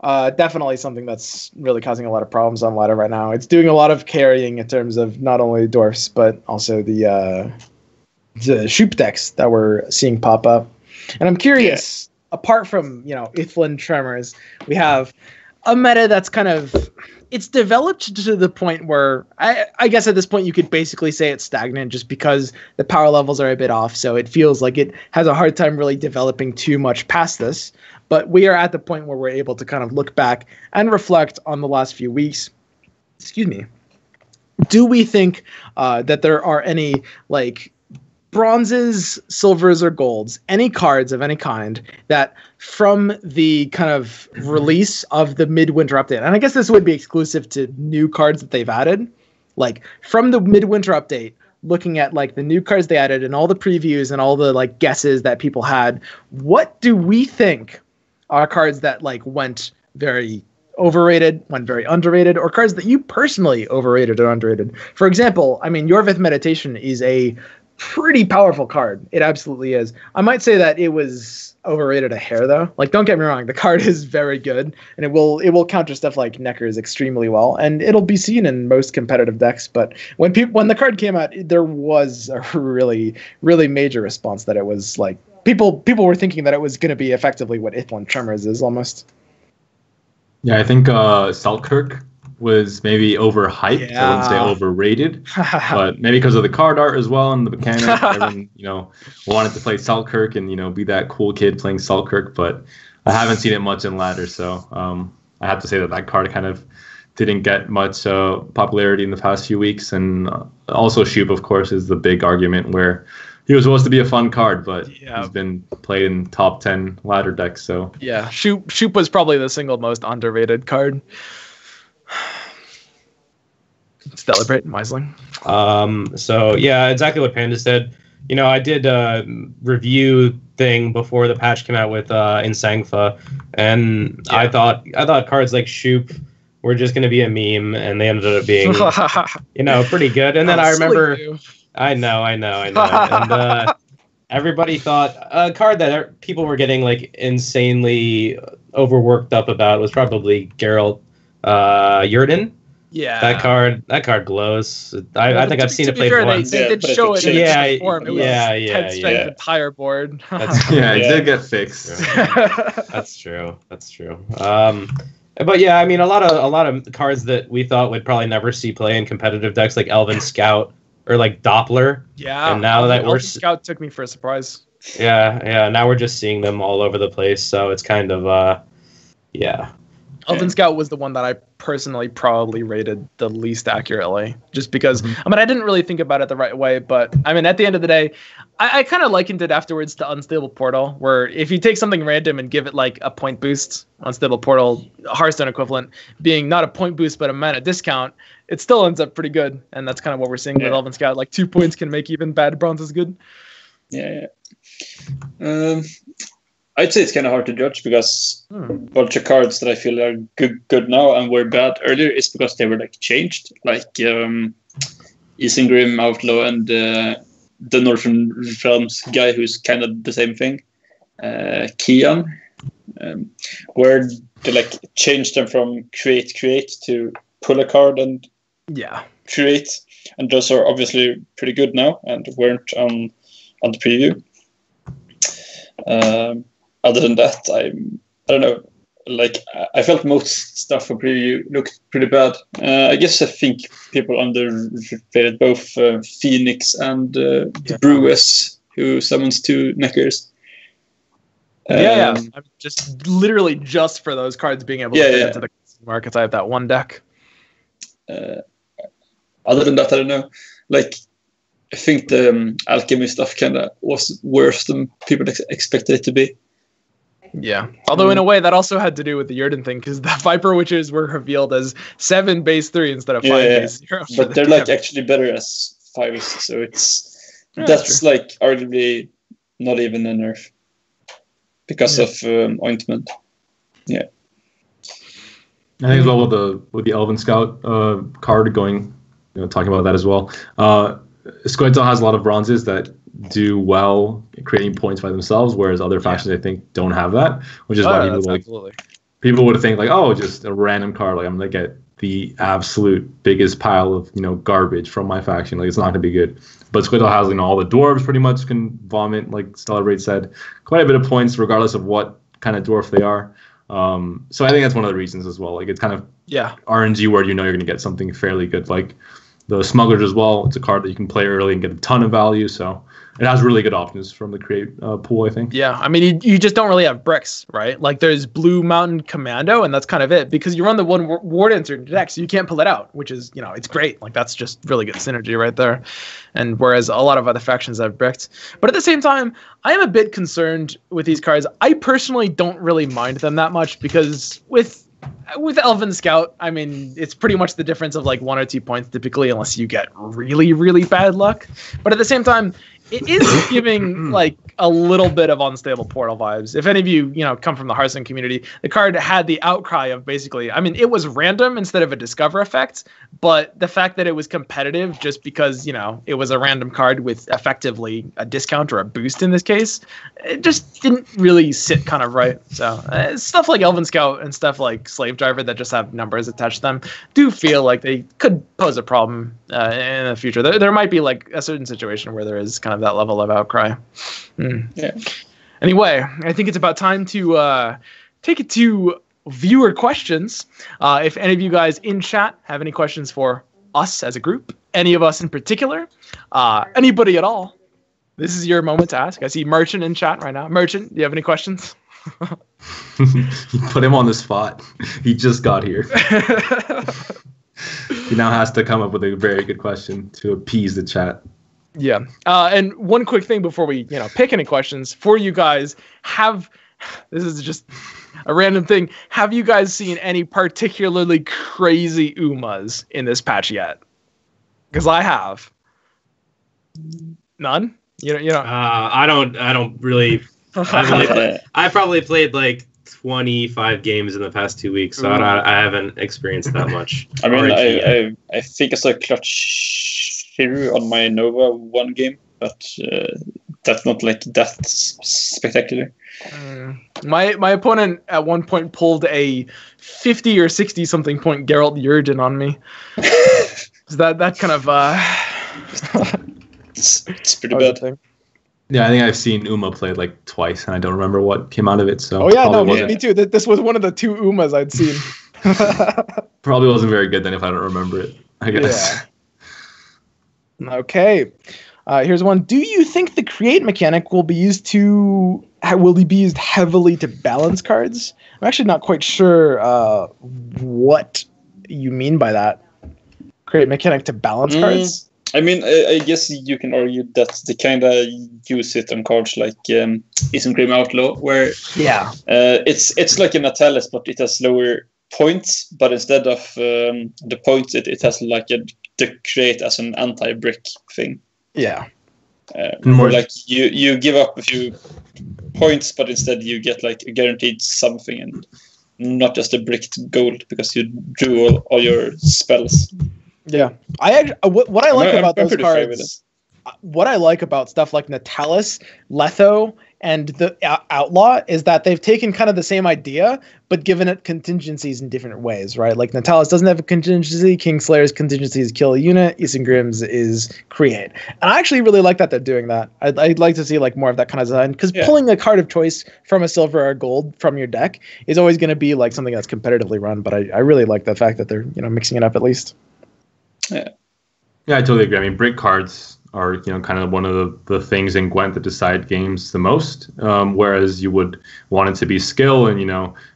definitely something that's really causing a lot of problems on ladder right now. It's doing a lot of carrying in terms of not only dwarfs but also the Shoop decks that we're seeing pop up. And I'm curious, apart from Ithlin Tremors, we have a meta that's kind of it's developed to the point where I guess at this point you could basically say it's stagnant just because the power levels are a bit off. So it feels like it has a hard time really developing too much past this. But we are at the point where we're able to kind of look back and reflect on the last few weeks. Excuse me. Do we think that there are any like bronzes, silvers, or golds, any cards of any kind that from the kind of release of the midwinter update, and I guess this would be exclusive to new cards that they've added, like from the midwinter update, looking at like the new cards they added and all the previews and all the like guesses that people had, what do we think are cards that like went very overrated, went very underrated, or cards that you personally overrated or underrated? For example, I mean, Yorvith Meditation is a pretty powerful card. It absolutely is. I might say that it was overrated a hair though. Like, don't get me wrong, the card is very good, and it will counter stuff like Neckers extremely well, and it'll be seen in most competitive decks. But when the card came out, there was a really, really major response that it was like people were thinking that it was going to be effectively what Ithlan Tremors is almost. Yeah, I think Selkirk was maybe overhyped. I wouldn't say overrated, but maybe because of the card art as well and the mechanic. Everyone, wanted to play Selkirk and be that cool kid playing Selkirk. But I haven't seen it much in ladder, so I have to say that card kind of didn't get much popularity in the past few weeks. And also Shoop, of course, is the big argument where he was supposed to be a fun card, but he's been played in top 10 ladder decks. So yeah, Shoop was probably the single most underrated card. Celebrate Mysling. So yeah, exactly what Panda said. I did a review thing before the patch came out with Insangfa, and I thought cards like Shoop were just going to be a meme, and they ended up being pretty good. And then I remember, I know, and everybody thought a card that people were getting like insanely overworked up about was probably Geralt Yurden. Yeah, that card glows. I think I've seen it played once. They did show it in its form. It was 10 strength entire board. It did get fixed. That's true. But yeah, I mean, a lot of cards that we thought would probably never see play in competitive decks, like Elven Scout or like Doppler. Yeah, and now that Elven Scout took me for a surprise. Yeah. Now we're just seeing them all over the place, so it's kind of Elven Scout was the one that I personally probably rated the least accurately, just because I didn't really think about it the right way. But I mean, at the end of the day, I kind of likened it afterwards to Unstable Portal, where if you take something random and give it like a point boost, Unstable Portal, Hearthstone equivalent, being not a point boost but a mana discount, it still ends up pretty good. And that's kind of what we're seeing with Elven Scout. Like 2 points can make even bad bronzes good. Yeah. I'd say it's kind of hard to judge because a bunch of cards that I feel are good now and were bad earlier is because they were like changed, like Isengrim, Outlaw, and the Northern Realms guy who's kind of the same thing, Kian, where they like changed them from create to pull a card and create, and those are obviously pretty good now and weren't on the preview. Other than that, I don't know. Like, I felt most stuff for preview looked pretty bad. I think people underrated both Phoenix and the Brewers, who summons 2 Neckers. I'm just literally just for those cards being able to fit into the archetype, that one deck. Other than that, I don't know. Like, I think the alchemy stuff kind of was worse than people expected it to be. Yeah, although in a way that also had to do with the Yurden thing, because the Viper Witches were revealed as 7 base 3 instead of 5 base 0. But they're like actually better as 5s, so that's like arguably not even a nerf because of ointment. Yeah, I think as well with the Elven Scout card going, talking about that as well. Squintle has a lot of bronzes that do well creating points by themselves, whereas other factions I think don't have that, which is why people would think like, oh, just a random card, like I'm gonna get the absolute biggest pile of garbage from my faction, like it's not gonna be good. But Squintle has all the dwarves pretty much can vomit, like Stellabrate said, quite a bit of points regardless of what kind of dwarf they are. So I think that's one of the reasons as well. Like it's kind of RNG where you know you're going to get something fairly good. Like the Smugglers as well. It's a card that you can play early and get a ton of value. So it has really good options from the create pool, I think. Yeah, I mean, you just don't really have bricks, right? Like there's Blue Mountain Commando, and that's kind of it because you run the one ward insert in your deck, so you can't pull it out, which is, it's great. Like that's just really good synergy right there. And whereas a lot of other factions have bricked. But at the same time, I am a bit concerned with these cards. I personally don't really mind them that much because with Elven Scout, I mean, it's pretty much the difference of like 1 or 2 points typically, unless you get really, really bad luck. But at the same time, it is giving like a little bit of unstable portal vibes. If any of you, come from the Hearthstone community, the card had the outcry of basically, I mean, it was random instead of a discover effect, but the fact that it was competitive just because, it was a random card with effectively a discount or a boost in this case, it just didn't really sit kind of right. So stuff like Elven Scout and stuff like Slave Driver that just have numbers attached to them do feel like they could pose a problem in the future. There might be like a certain situation where there is kind of that level of outcry. Yeah. Anyway, I think it's about time to take it to viewer questions. If any of you guys in chat have any questions for us as a group, any of us in particular, anybody at all, this is your moment to ask. I see Merchant in chat right now. Merchant, do you have any questions? You put him on the spot. He just got here. He now has to come up with a very good question to appease the chat. Yeah. And one quick thing before we, pick any questions for you guys, this is just a random thing. Have you guys seen any particularly crazy Umas in this patch yet? Because I have. None? You know. I don't really. I probably played like 25 games in the past 2 weeks, so I haven't experienced that much. I mean, I think I saw Clutch Hero on my Nova one game, but that's not like that spectacular. My opponent at one point pulled a 50 or 60 something point Geralt Jurgen on me. So that kind of it's pretty bad. Thing. Yeah, I think I've seen Uma played like twice, and I don't remember what came out of it. So me too. This was one of the 2 Umas I'd seen. Probably wasn't very good then if I don't remember it, I guess. Yeah. Okay. Here's one. Do you think the create mechanic will be used heavily to balance cards? I'm actually not quite sure what you mean by that. Create mechanic to balance cards? I mean, I guess you can argue that they kind of use it on cards like Isengrim Outlaw, where it's like a Natalis, but it has lower points, but instead of the points, it has like the create as an anti-brick thing. Yeah. More like you give up a few points, but instead you get like a guaranteed something and not just a bricked gold because you drew all your spells. Yeah, what I like about those cards, what I like about stuff like Natalis, Letho, and the Outlaw is that they've taken kind of the same idea, but given it contingencies in different ways, right? Like Natalis doesn't have a contingency, Kingslayer's contingency is kill a unit, Isengrim's is create. And I actually really like that they're doing that. I'd like to see like more of that kind of design, because pulling a card of choice from a silver or gold from your deck is always going to be like something that's competitively run, but I really like the fact that they're mixing it up at least. Yeah, I totally agree. I mean, brick cards are kind of one of the things in Gwent that decide games the most, whereas you would want it to be skill and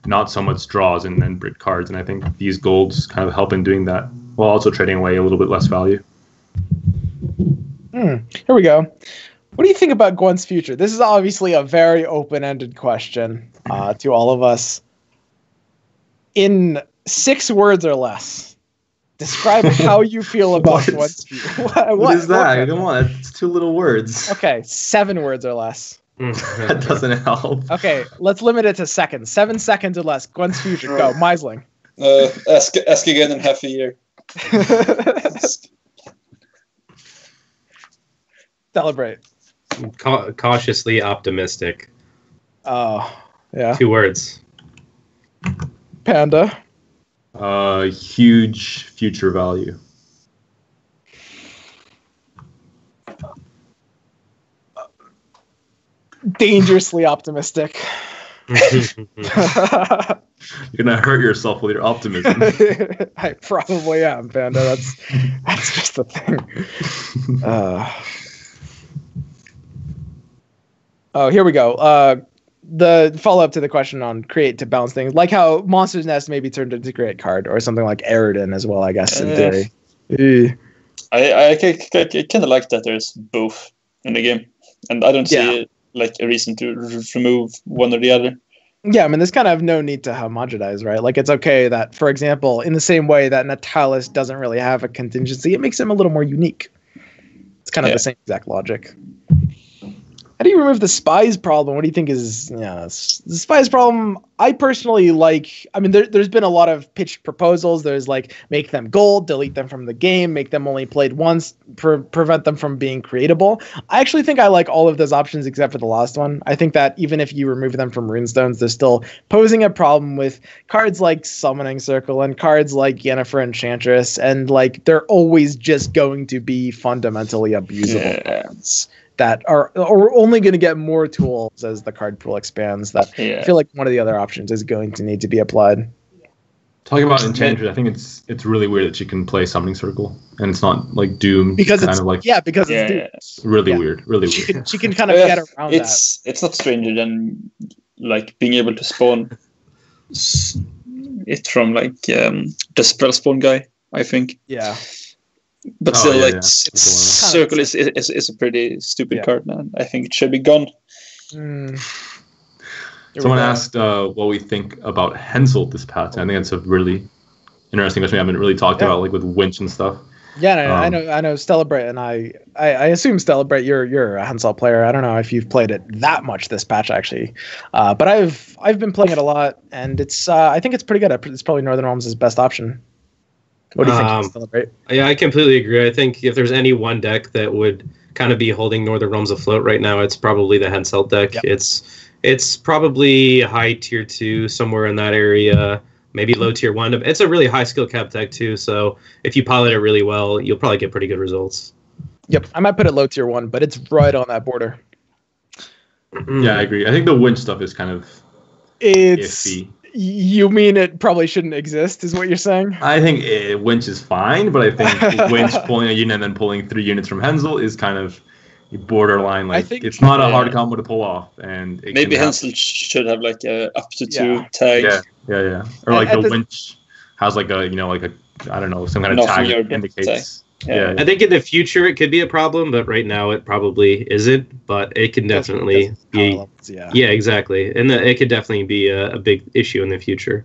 not so much draws and then brick cards. And I think these golds kind of help in doing that while also trading away a little bit less value. Here we go. What do you think about Gwent's future? This is obviously a very open-ended question to all of us. In 6 words or less, describe how you feel about Gwent's future. What is that? Come on, it's 2 little words. Okay, 7 words or less. That doesn't help. Okay, let's limit it to seconds. 7 seconds or less. Gwent's future. Go, Mysling. Ask again in half a year. Celebrate. Cautiously optimistic. Oh, yeah. 2 words. Panda. Huge future value. Dangerously optimistic. You're gonna hurt yourself with your optimism. I probably am, Panda. That's just the thing. Oh, here we go. The follow-up to the question on create to balance things, like how Monster's Nest may be turned into create card, or something like Eridan as well, I guess, in theory. I kind of like that there's both in the game, and I don't see like a reason to remove one or the other. Yeah, I mean, there's kind of no need to homogenize, right? Like, it's okay that, for example, in the same way that Natalis doesn't really have a contingency, it makes him a little more unique. It's kind of the same exact logic. How do you remove the spies problem? What do you think is the spies problem? I personally like, I mean, there's been a lot of pitched proposals. There's like, make them gold, delete them from the game, make them only played once, prevent them from being creatable. I actually think I like all of those options except for the last one. I think that even if you remove them from runestones, they're still posing a problem with cards like Summoning Circle and cards like Yennefer Enchantress, and like they're always just going to be fundamentally abusable cards that are only going to get more tools as the card pool expands. That I feel like one of the other options is going to need to be applied. Talking about Enchantress, I think it's really weird that she can play Summoning Circle and it's not like Doom, because kind it's of like because it's Doom. Really weird. She can kind of get around that. It's not stranger than like being able to spawn it from like the spell spawn guy, I think. Yeah. But still, Circle is a pretty stupid card, man. I think it should be gone. Someone asked what we think about Henselt this patch. I think that's a really interesting question we haven't really talked about, like with Winch and stuff. Yeah, I know Stellabrate, and I assume Stellabrate, you're a Henselt player. I don't know if you've played it that much this patch actually, but I've been playing it a lot, and it's I think it's pretty good. It's probably Northern Realms' best option. What do you think, Stellabrate? Yeah, I completely agree. I think if there's any one deck that would kind of be holding Northern Realms afloat right now, it's probably the Henselt deck. Yep. It's probably high tier 2, somewhere in that area, maybe low tier 1. It's a really high skill cap deck too, so if you pilot it really well, you'll probably get pretty good results. Yep, I might put it low tier 1, but it's right on that border. Yeah, I agree. I think the Winch stuff is kind of iffy. You mean it probably shouldn't exist, is what you're saying? I think Winch is fine, but I think Winch pulling a unit and then pulling 3 units from Henselt is kind of borderline. Like, it's not a hard combo to pull off, and maybe Henselt should have like a up to 2 tag. Yeah. Or like the Winch has like a I don't know, some kind of tag that indicates. Yeah. I think in the future it could be a problem, but right now it probably isn't. But it can definitely be. Yeah, exactly, and it could definitely be a big issue in the future.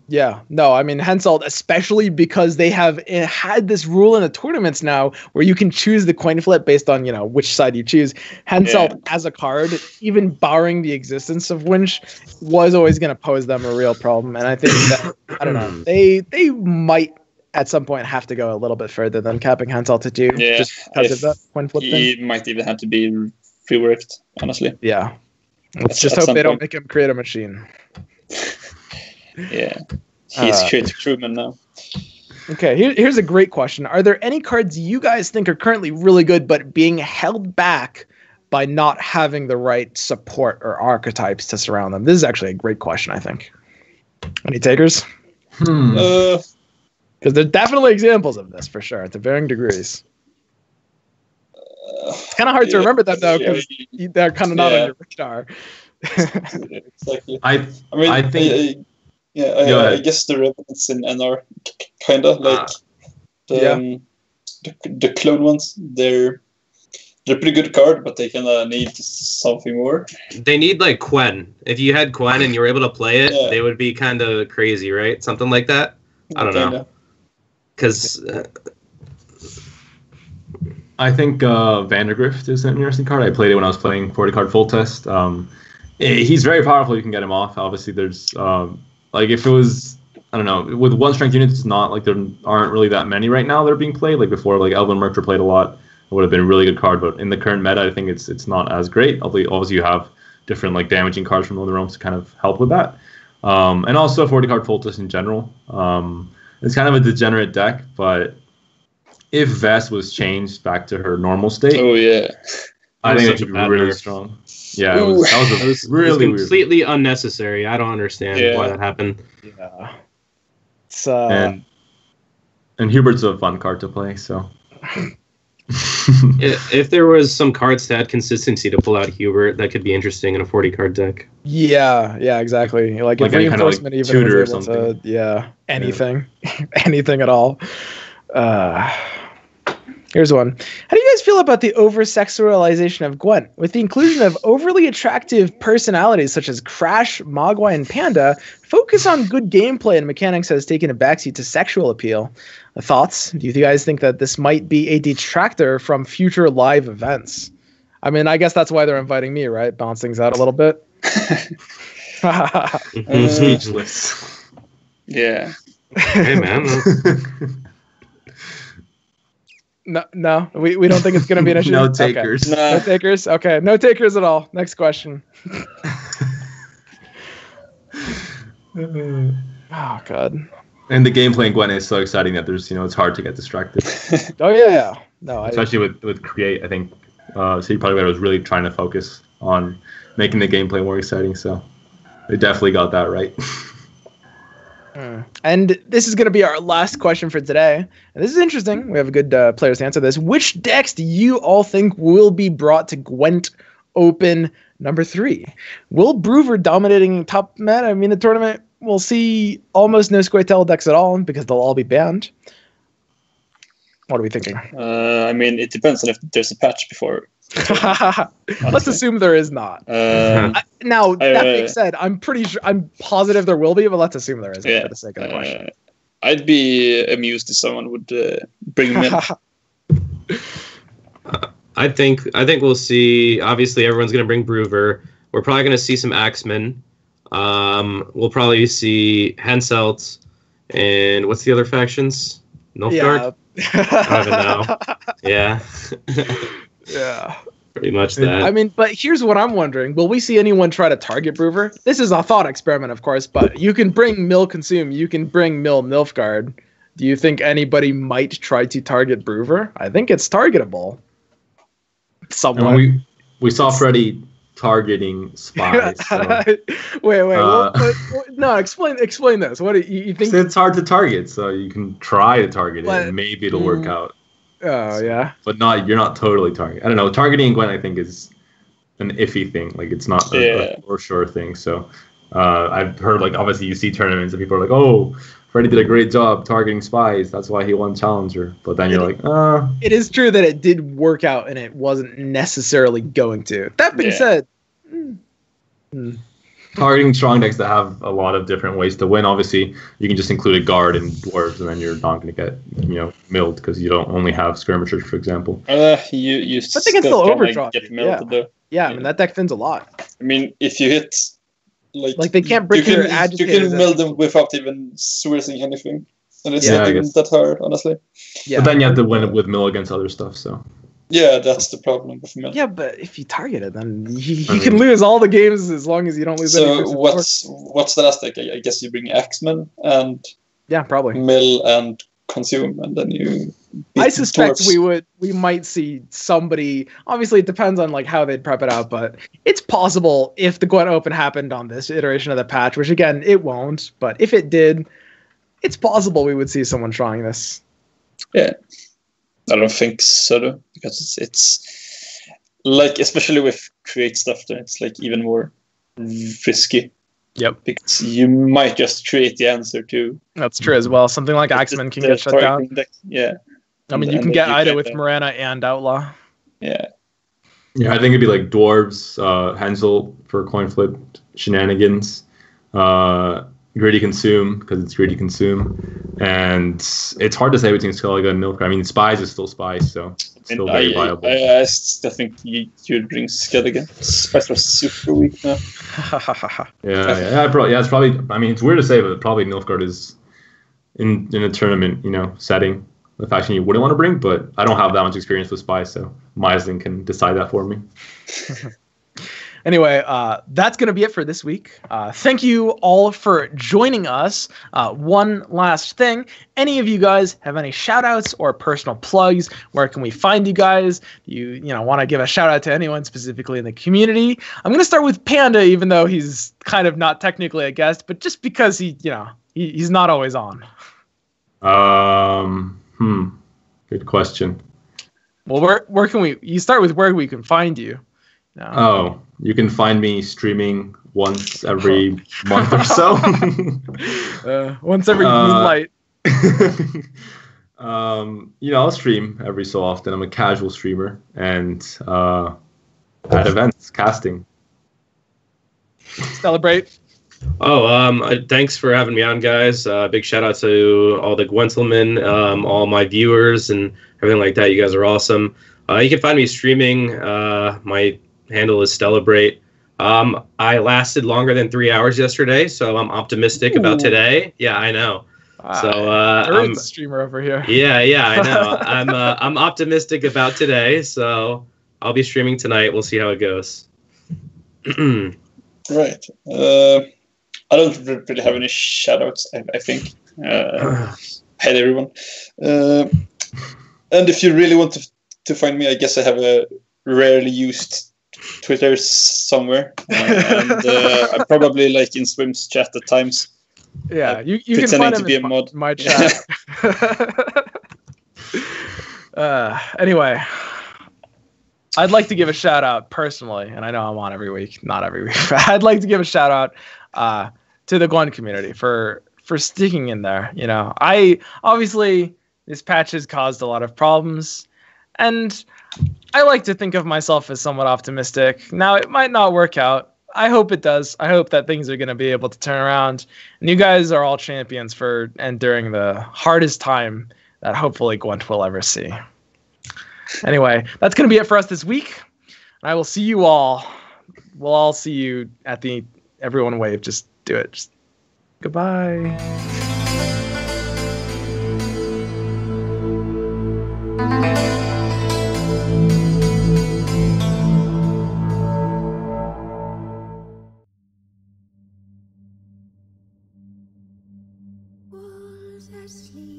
Yeah, no, I mean Henselt, especially because they have had this rule in the tournaments now where you can choose the coin flip based on which side you choose. Henselt as a card, even barring the existence of Winch, was always going to pose them a real problem, and I think that I don't know, they might at some point have to go a little bit further than capping Henselt to 2, just because of that coin flip thing. He might even have to be reworked, honestly. Yeah, let's just hope they don't make him create a machine. Yeah, he's creative crewman now. Okay, here's a great question. Are there any cards you guys think are currently really good but being held back by not having the right support or archetypes to surround them? This is actually a great question, I think. Any takers? Because there's definitely examples of this, for sure, to varying degrees. It's kind of hard to remember them, though, because they're kind of not on your radar. Exactly. I think... I guess the Revenants in NR kind of like the clone ones. They're pretty good card, but they kind of need something more. They need like Quen. If you had Quen and you were able to play it, they would be kind of crazy, right? Something like that. I don't know. Because I think Vandergrift is an interesting card. I played it when I was playing 40 card full test. He's very powerful. You can get him off. Obviously, there's like if it was, I don't know, with 1 strength units, it's not like there aren't really that many right now that are being played. Like before, like Elven Merc played a lot. It would have been a really good card, but in the current meta, I think it's not as great. Obviously, you have different like damaging cards from other realms to kind of help with that. And also 40 card full test in general. It's kind of a degenerate deck, but if Vess was changed back to her normal state, I think it should be really strong. Yeah, that was really completely unnecessary. I don't understand why that happened. Yeah. It's, and Hubert's a fun card to play, so. If there was some cards that had consistency to pull out Hubert, that could be interesting in a 40-card deck. Yeah, exactly. Like if reinforcement kind of even tutor was or able something. to, anything, anything at all. Here's one. How do you guys feel about the over-sexualization of Gwent? With the inclusion of overly attractive personalities such as Crash, Mogwai, and Panda, focus on good gameplay and mechanics has taken a backseat to sexual appeal. Thoughts? Do you guys think that this might be a detractor from future live events? I mean, I guess that's why they're inviting me, right? Balance things out a little bit. Speechless. Yeah. Hey, man. No, we don't think it's going to be an issue. No takers. Okay. No takers. Okay, no takers at all. Next question. Oh God. And the gameplay in Gwent is so exciting that there's, it's hard to get distracted. Oh yeah. No, especially with Create, I think. CD Projekt Red was really trying to focus on making the gameplay more exciting, so they definitely got that right. And this is going to be our last question for today. And this is interesting. We have good players to answer this. Which decks do you all think will be brought to Gwent Open number 3? Will Brewer dominating top met? I mean, the tournament will see almost no Squirtle decks at all because they'll all be banned. What are we thinking? I mean, it depends on if there's a patch before. Let's assume there is not. Now, that being said, I'm positive there will be, but let's assume there isn't for the sake of the question. I'd be amused if someone would bring him in. I think we'll see. Obviously, everyone's going to bring Brewer. We're probably going to see some Axemen. We'll probably see Henselt, and what's the other factions? Nilfgaard? I don't even know. Yeah. Yeah. Pretty much that. I mean, but here's what I'm wondering. Will we see anyone try to target Brewer? This is a thought experiment, of course, but you can bring Mill Consume. You can bring Mill Nilfgaard. Do you think anybody might try to target Brewer? I think it's targetable. Somewhat. We saw Freddy targeting spies. So. Wait. No, explain this. What do you think? It's hard to target, so you can try to target it, and maybe it'll work out. Oh yeah, but you're not totally targeting. I don't know. Targeting Gwent, I think, is an iffy thing. Like it's not a for sure thing. So I've heard obviously you see tournaments and people are like, oh, Freddy did a great job targeting spies. That's why he won Challenger. But then you're like, It is true that it did work out and it wasn't necessarily going to. That being said. Targeting strong decks that have a lot of different ways to win. Obviously, you can just include a guard and dwarves, and then you're not going to get milled because you don't only have skirmishers, for example. But they can still overdraw. Get milled though. Yeah, I mean that deck thins a lot. I mean, if you hit like they can't break your agitators. You can mill them without even sourcing anything, and it's not even that hard, honestly. Yeah, but then you have to win with mill against other stuff. So. Yeah, that's the problem with mill. Yeah, but if you target it, then you can lose all the games as long as you don't lose any. So what's the last deck? I guess you bring Axemen and probably mill and consume, and then you. I suspect we might see somebody. Obviously, it depends on how they'd prep it out, but it's possible if the Gwent Open happened on this iteration of the patch, which again it won't. But if it did, it's possible we would see someone trying this. Yeah. I don't think so, though, because it's especially with Create stuff, then it's even more risky. Yep. Because you might just create the answer too. That's true as well. Something like Axemen can get shut down. Yeah. I mean, you can get Ida with Morana and Outlaw. Yeah. Yeah, I think it'd be dwarves, Hansel for coin flip shenanigans, Greedy Consume because it's Greedy Consume, and it's hard to say between Skellige and Nilfgaard. I mean, Spies is still Spies, so it's still very viable. I still think you'd bring Skellige. Spies are super weak now. It's probably. I mean, it's weird to say, but probably Nilfgaard is in a tournament, setting the faction you wouldn't want to bring. But I don't have that much experience with Spies, so Mysling can decide that for me. Anyway, that's going to be it for this week. Thank you all for joining us. One last thing. Any of you guys have any shout outs or personal plugs? Where can we find you guys? You want to give a shout out to anyone specifically in the community? I'm going to start with Panda, even though he's kind of not technically a guest, but just because he's not always on. Good question. Well, where can we? You start with where we can find you. No. Oh, you can find me streaming once every month or so. Once every moonlight. I'll stream every so often. I'm a casual streamer and at events, casting. Stellabrate. Thanks for having me on, guys. Big shout out to all the Gwentlemen, all my viewers and everything like that. You guys are awesome. You can find me streaming. My handle is Stellabrate. I lasted longer than 3 hours yesterday, so I'm optimistic about today. Yeah, I know. So I'm a streamer over here. Yeah, I know. I'm optimistic about today, so I'll be streaming tonight. We'll see how it goes. Right. I don't really have any shoutouts, I think. Hey everyone. And if you really want to find me, I guess I have a rarely used Twitter somewhere, and I'm probably like in Swim's chat at times. Yeah, you can find him in my chat. Anyway, I'd like to give a shout out personally, and I know I'm on every week, not every week, but I'd like to give a shout out to the Gwent community for sticking in there. I obviously this patch has caused a lot of problems, and I like to think of myself as somewhat optimistic. Now, it might not work out. I hope it does. I hope that things are going to be able to turn around. And you guys are all champions for enduring the hardest time that hopefully Gwent will ever see. Anyway, that's going to be it for us this week. I will see you all. We'll all see you at the everyone wave. Just do it. Just goodbye. Walls asleep.